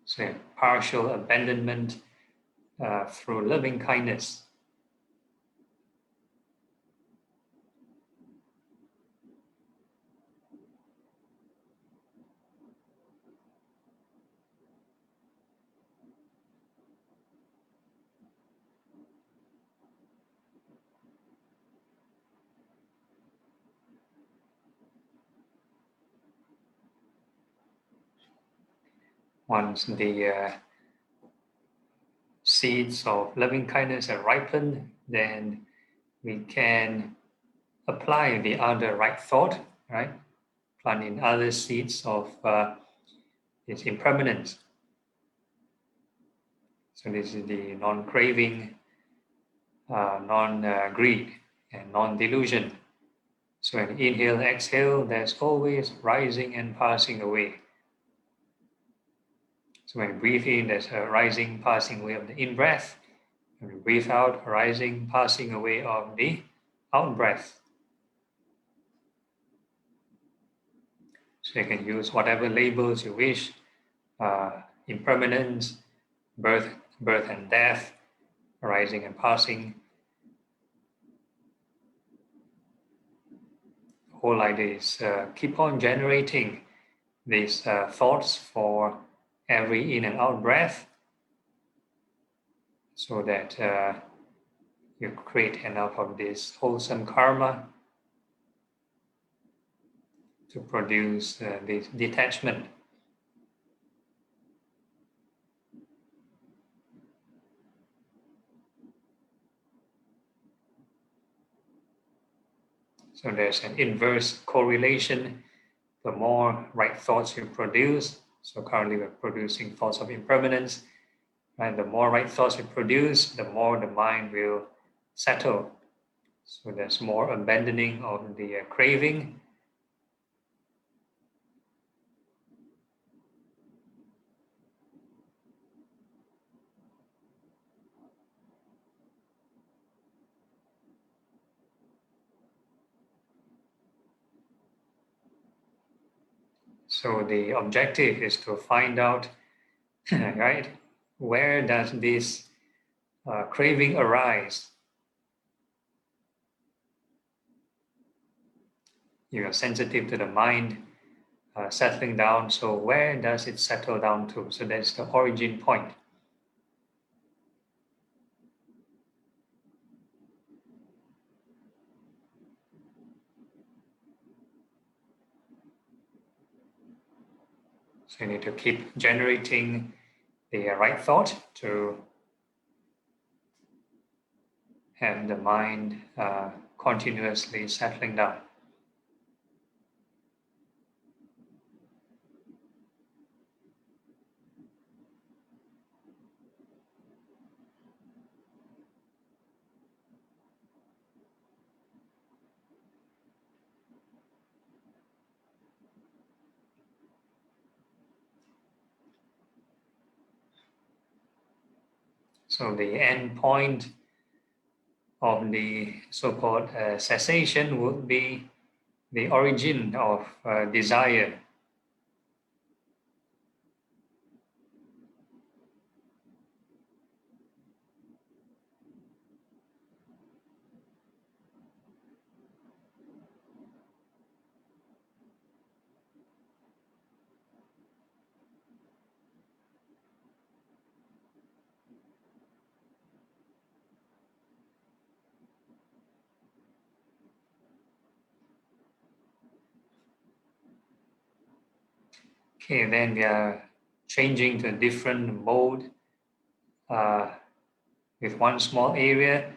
So partial abandonment through loving kindness. Once the seeds of loving kindness are ripened, then we can apply the other right thought, right? Planting other seeds of its impermanence. So this is the non-craving, non-greed, and non-delusion. So when inhale, exhale, there's always rising and passing away. So when we breathe in, there's a rising, passing away of the in-breath. When we breathe out, rising, passing away of the out-breath. So you can use whatever labels you wish, impermanence, birth and death, arising and passing. The whole idea is keep on generating these thoughts for every in and out breath, so that you create enough of this wholesome karma to produce this detachment. So there's an inverse correlation. The more right thoughts you produce, so currently we're producing thoughts of impermanence, and the more right thoughts we produce, the more the mind will settle. So there's more abandoning of the craving. So the objective is to find out, right, where does this craving arise? You are sensitive to the mind settling down, so where does it settle down to? So that's the origin point. So you need to keep generating the right thought to have the mind continuously settling down. So the end point of the so-called cessation would be the origin of desire. Okay, then we are changing to a different mode with one small area,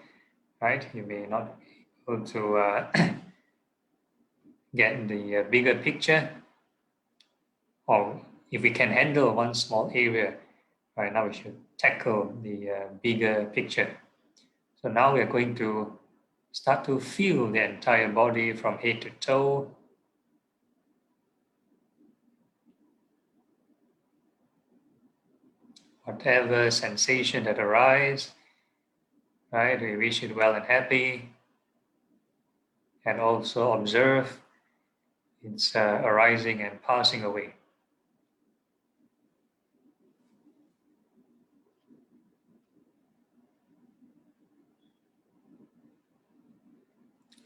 right? You may not be able to get the bigger picture, or if we can handle one small area, right now we should tackle the bigger picture. So now we are going to start to feel the entire body from head to toe. Whatever sensation that arises, right? We wish it well and happy, and also observe its arising and passing away.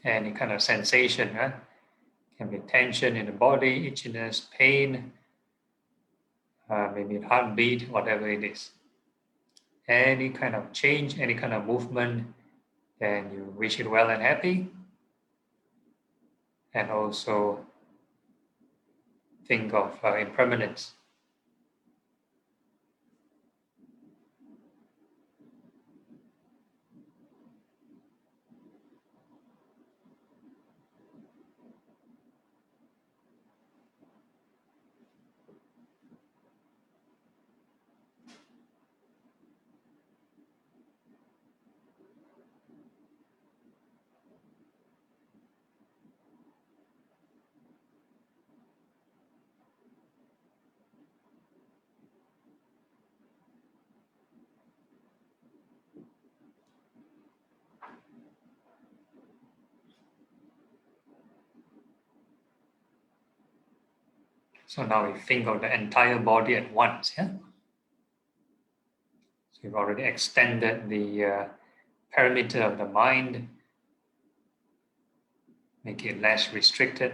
Any kind of sensation, right? Can be tension in the body, itchiness, pain, maybe heartbeat, whatever it is. Any kind of change, any kind of movement, then you wish it well and happy. And also think of impermanence. So now we think of the entire body at once. Yeah? So we've already extended the perimeter of the mind, make it less restricted.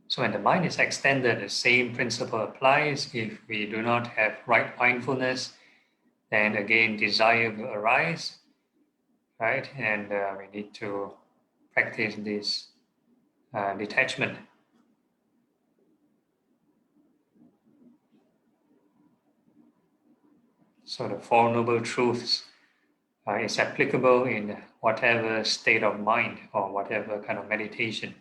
So when the mind is extended, the same principle applies. If we do not have right mindfulness, then again desire will arise, right? And we need to practice this detachment. So the Four Noble Truths is applicable in whatever state of mind or whatever kind of meditation.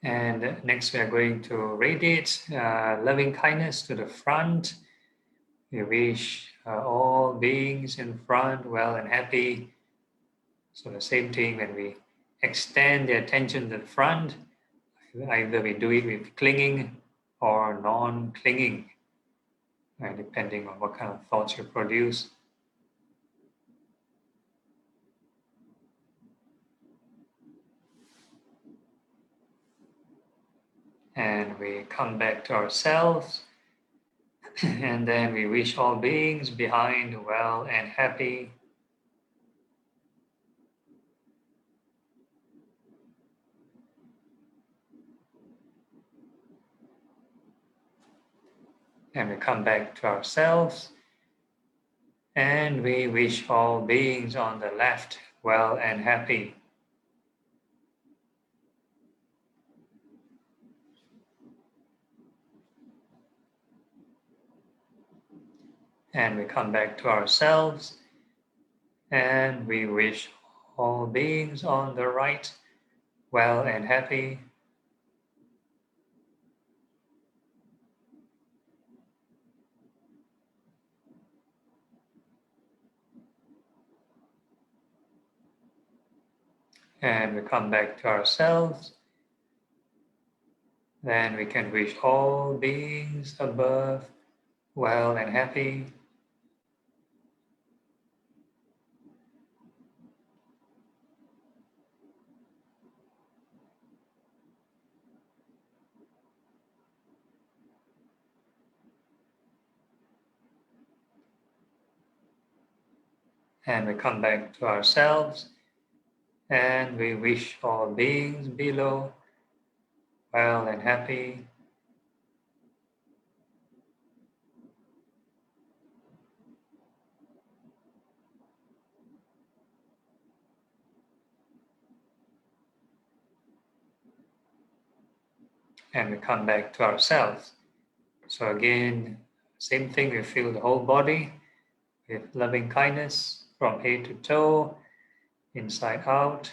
And next we are going to radiate loving kindness to the front. We wish all beings in front well and happy. So the same thing when we extend the attention to the front, either we do it with clinging or non-clinging, depending on what kind of thoughts you produce. And we come back to ourselves, and then we wish all beings behind well and happy. And we come back to ourselves, and we wish all beings on the left well and happy. And we come back to ourselves, and we wish all beings on the right well and happy. And we come back to ourselves. Then we can wish all beings above well and happy. And we come back to ourselves, and we wish all beings below well and happy. And we come back to ourselves. So again, same thing, we fill the whole body with loving kindness from head to toe, inside out.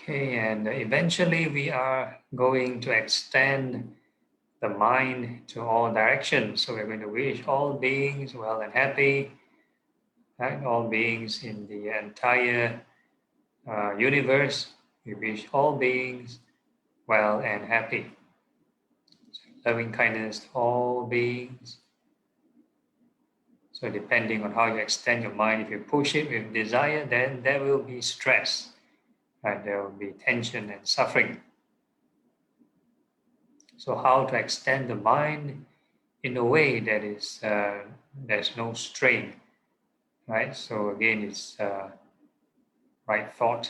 Okay, and eventually we are going to extend the mind to all directions. So we're going to wish all beings well and happy, right? All beings in the entire universe. We wish all beings well and happy. So loving kindness to all beings. So depending on how you extend your mind, if you push it with desire, then there will be stress. Right? There will be tension and suffering. So how to extend the mind in a way that is there's no strain, right? So again, it's right thought.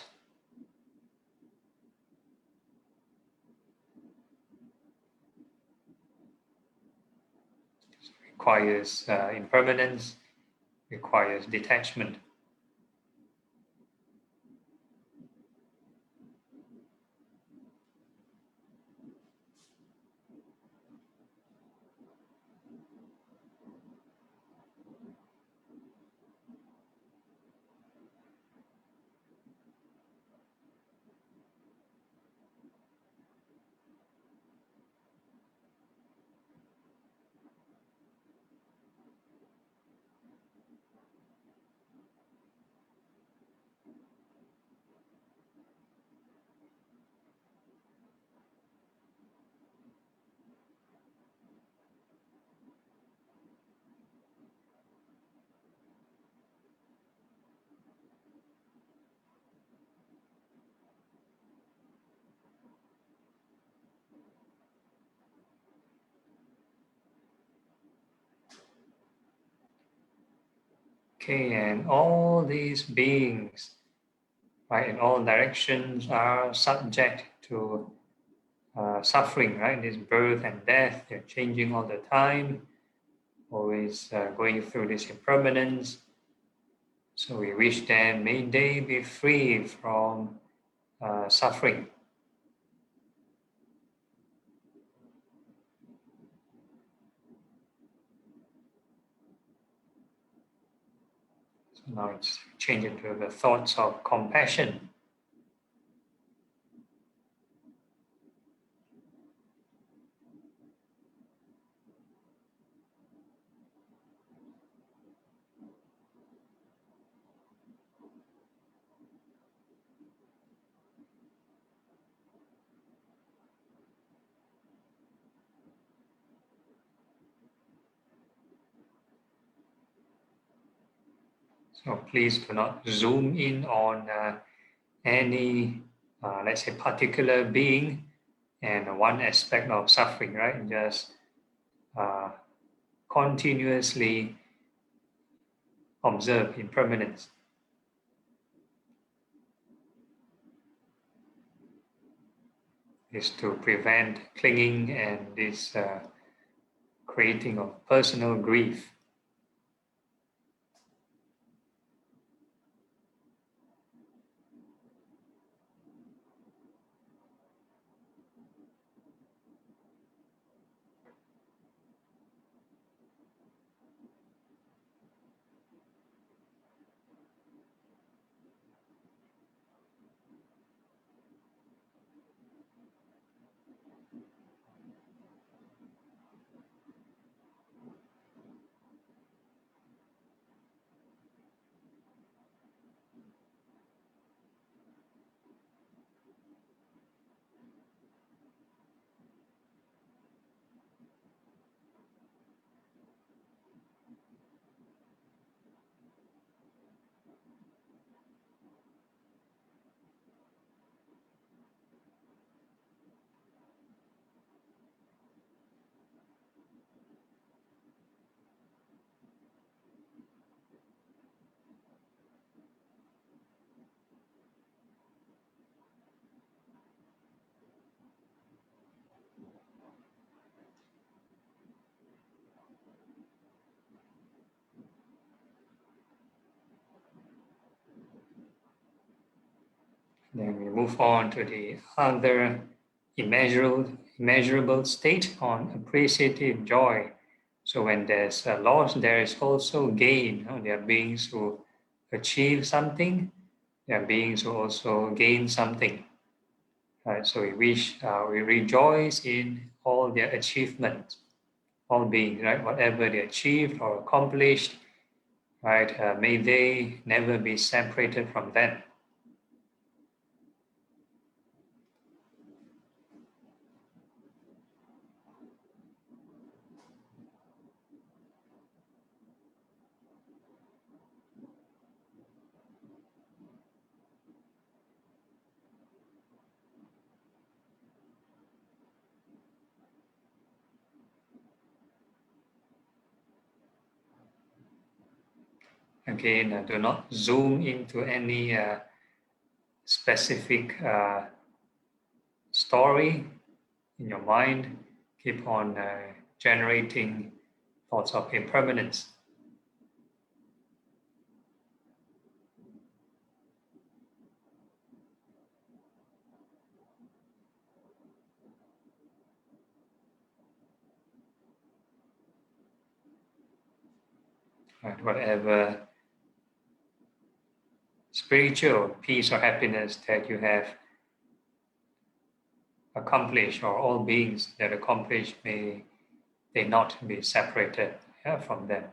Requires impermanence, requires detachment. Okay, and all these beings, right, in all directions are subject to suffering, right? This birth and death, they're changing all the time, always going through this impermanence. So we wish them, may they be free from suffering. So now it's changing to the thoughts of compassion. So please do not zoom in on any, let's say, particular being and one aspect of suffering, right? Just continuously observe impermanence. Is to prevent clinging and this creating of personal grief. Then we move on to the other immeasurable state on appreciative joy. So when there's a loss, there is also gain. There are beings who achieve something. There are beings who also gain something. Right? So we rejoice in all their achievements, all beings, right? Whatever they achieved or accomplished, right? May they never be separated from them. Again, do not zoom into any specific story in your mind. Keep on generating thoughts of impermanence. Right? Whatever spiritual peace or happiness that you have accomplished, or all beings that accomplish, may they not be separated from them.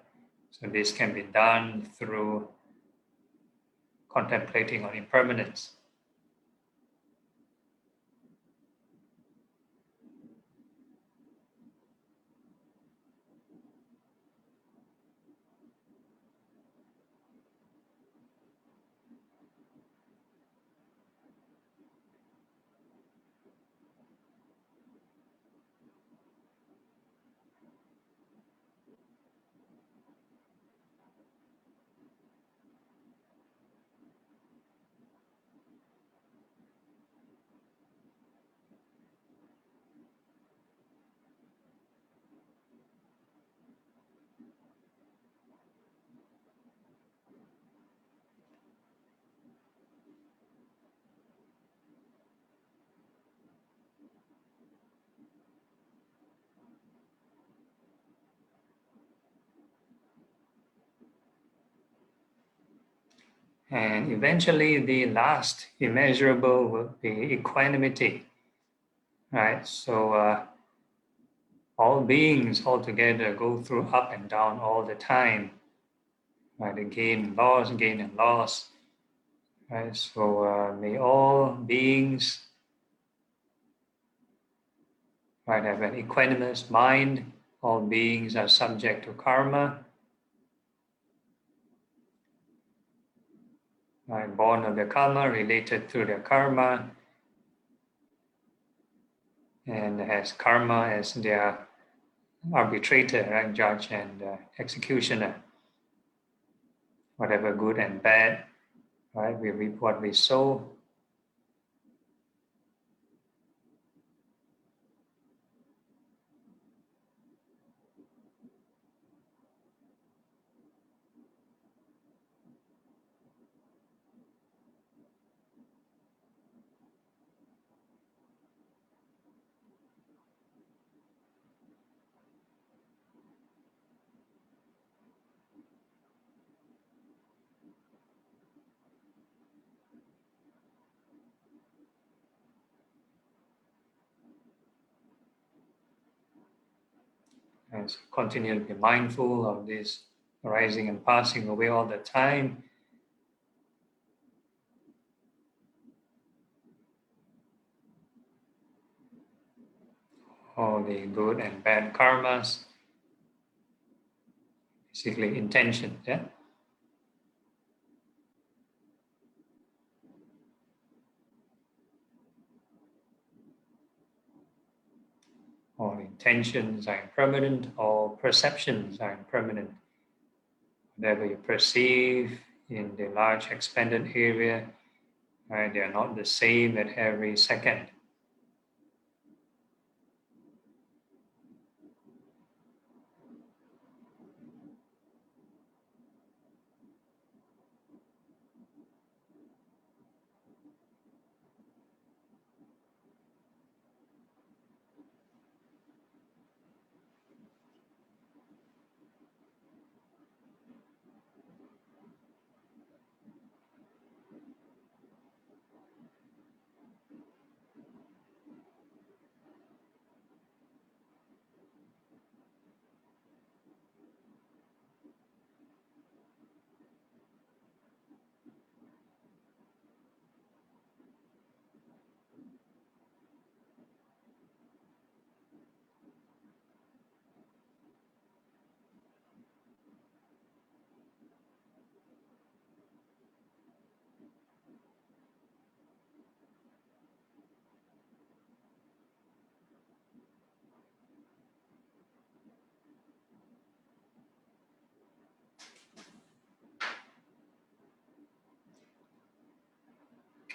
So this can be done through contemplating on impermanence. And eventually the last immeasurable will be equanimity, right? So all beings altogether go through up and down all the time, right? The gain and loss, right? So may all beings, right, have an equanimous mind. All beings are subject to karma. born of the karma, related to the karma, and has karma as their arbitrator, right? Judge and executioner. Whatever good and bad, right? We reap what we sow. And so continue to be mindful of this arising and passing away all the time. All the good and bad karmas, basically intention, yeah? All intentions are impermanent, all perceptions are impermanent. Whatever you perceive in the large expanded area, right, they are not the same at every second.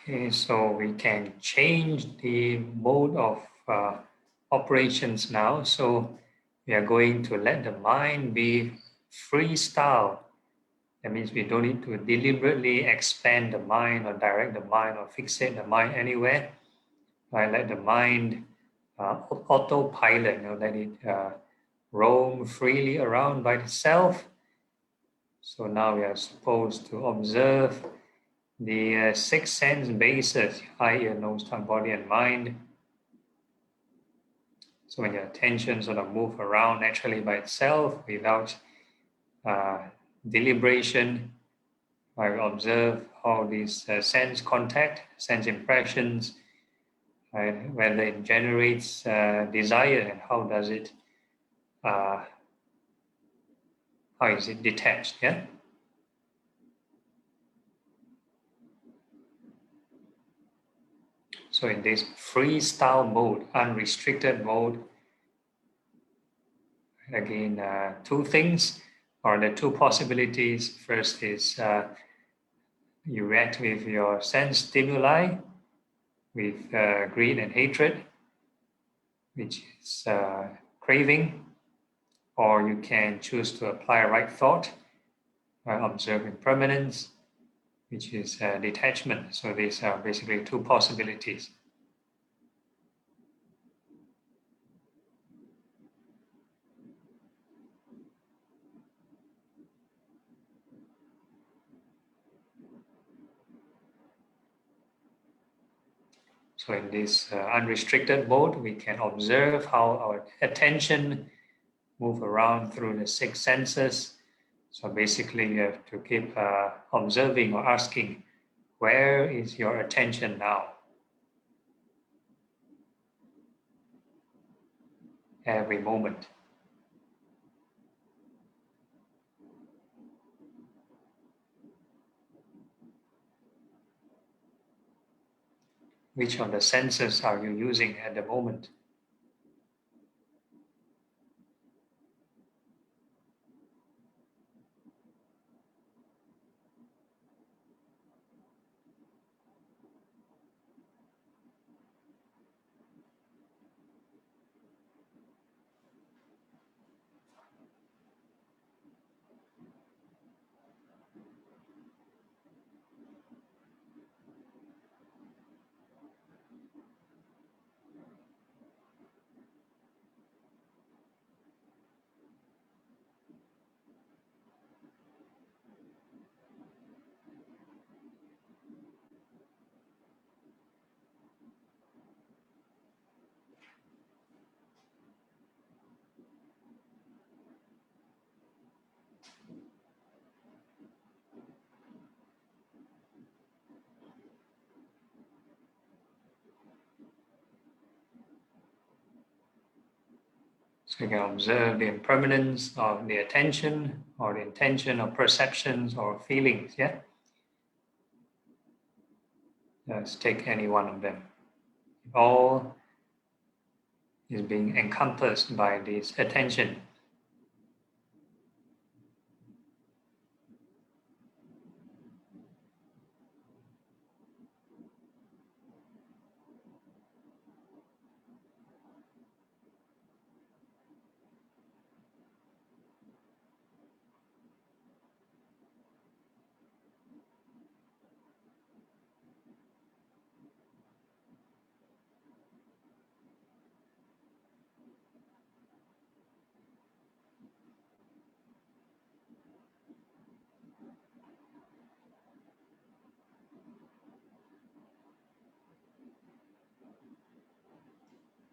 Okay, so we can change the mode of operations now. So we are going to let the mind be freestyle. That means we don't need to deliberately expand the mind or direct the mind or fixate the mind anywhere. Right? Let the mind autopilot, let it roam freely around by itself. So now we are supposed to observe the 6 sense bases, eye, ear, nose, tongue, body, and mind. So when your attention sort of move around naturally by itself without deliberation, I observe how these sense contact, sense impressions, right, whether it generates desire and how does it, how is it detached, yeah? So in this freestyle mode, unrestricted mode, again, two things, or the two possibilities. First is you react with your sense stimuli, with greed and hatred, which is craving, or you can choose to apply right thought, observe impermanence, which is detachment. So these are basically two possibilities. So in this unrestricted mode, we can observe how our attention move around through the 6 senses. So basically you have to keep observing or asking, where is your attention now? Every moment. Which of the senses are you using at the moment? So you can observe the impermanence of the attention or the intention or perceptions or feelings, yeah? Just take any one of them. All is being encompassed by this attention.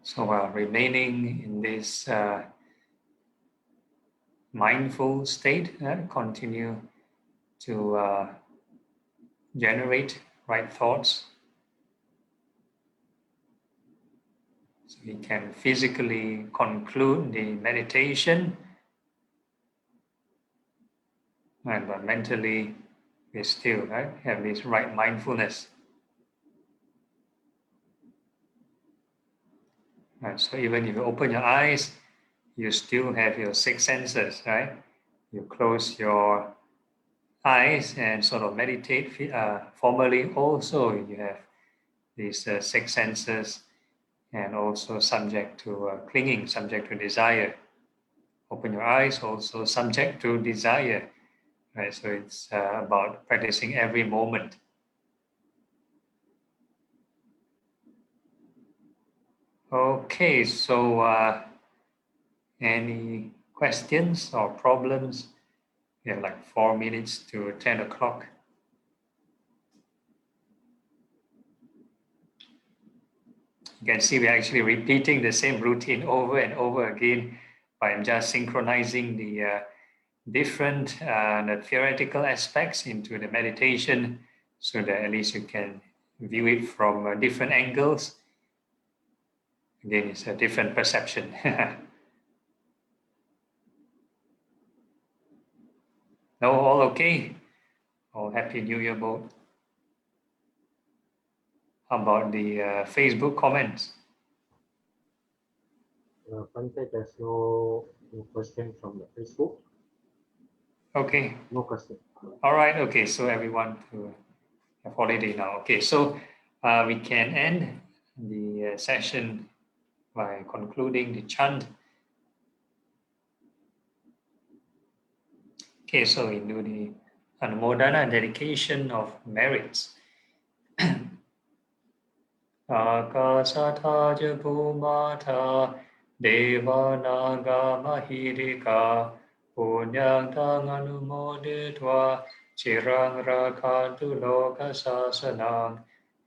So while remaining in this mindful state, continue to generate right thoughts. So we can physically conclude the meditation, but mentally we still have this right mindfulness. Right, so even if you open your eyes, you still have your six senses, right? You close your eyes and sort of meditate formally. Also, you have these six senses, and also subject to clinging, subject to desire. Open your eyes, also subject to desire, right? So it's about practicing every moment. Okay, so any questions or problems? We have like 4 minutes to 10 o'clock. You can see we're actually repeating the same routine over and over again, but I'm just synchronizing the different the theoretical aspects into the meditation, so that at least you can view it from different angles. Again, it's a different perception. No, all okay? All Happy New Year both. How about the Facebook comments? Bante, there's no question from the Facebook. Okay. No question. All right. Okay. So everyone to have holiday now. Okay. So we can end the session by concluding the chant. Okay. So we do the Anumodana dedication of merits. Akasatha Bhumata Deva Naga Mahirika Punyang Tang Anumoditva Chirang Rakhantu Loka Sasanang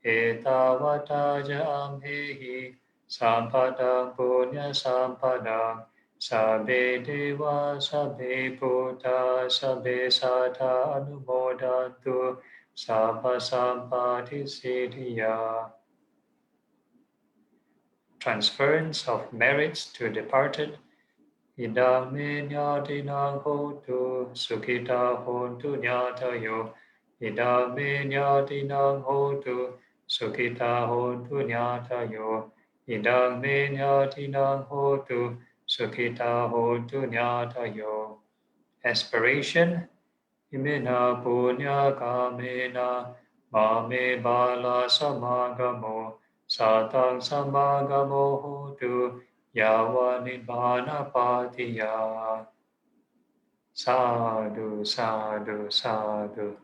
Etavata Amhehi Sampadang Punya Sampadang Sabbe Deva Sabbe Bhuta Sabbe Sata Anumodantu Sabba Sampati Siddhya. Transference of merits to departed. Idam me nyatinang hotu sukhita hontu nyatayo. Idam me nyatinang hotu Sukhita hontu nyatayo. Idang me nyatinang hotu. Sukhita hontu nyatayo. Aspiration. Imena punya kamena. Mame bala samagamo. Satang samagamo hotu. Yawa nibbana patiya. Sadhu, sadhu, sadhu.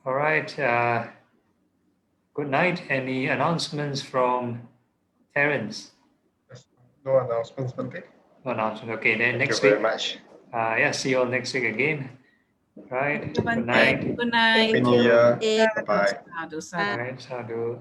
All right. Good night. Any announcements from Terence? No announcements, Bante. No announcement. Okay, then Thank next you very week. much. Yeah, see you all next week again. Right. Thank you, Good Bante. night. Good night. Happy New Year. Eh, Bye-bye. Sadhu, All sadhu. right, sadhu.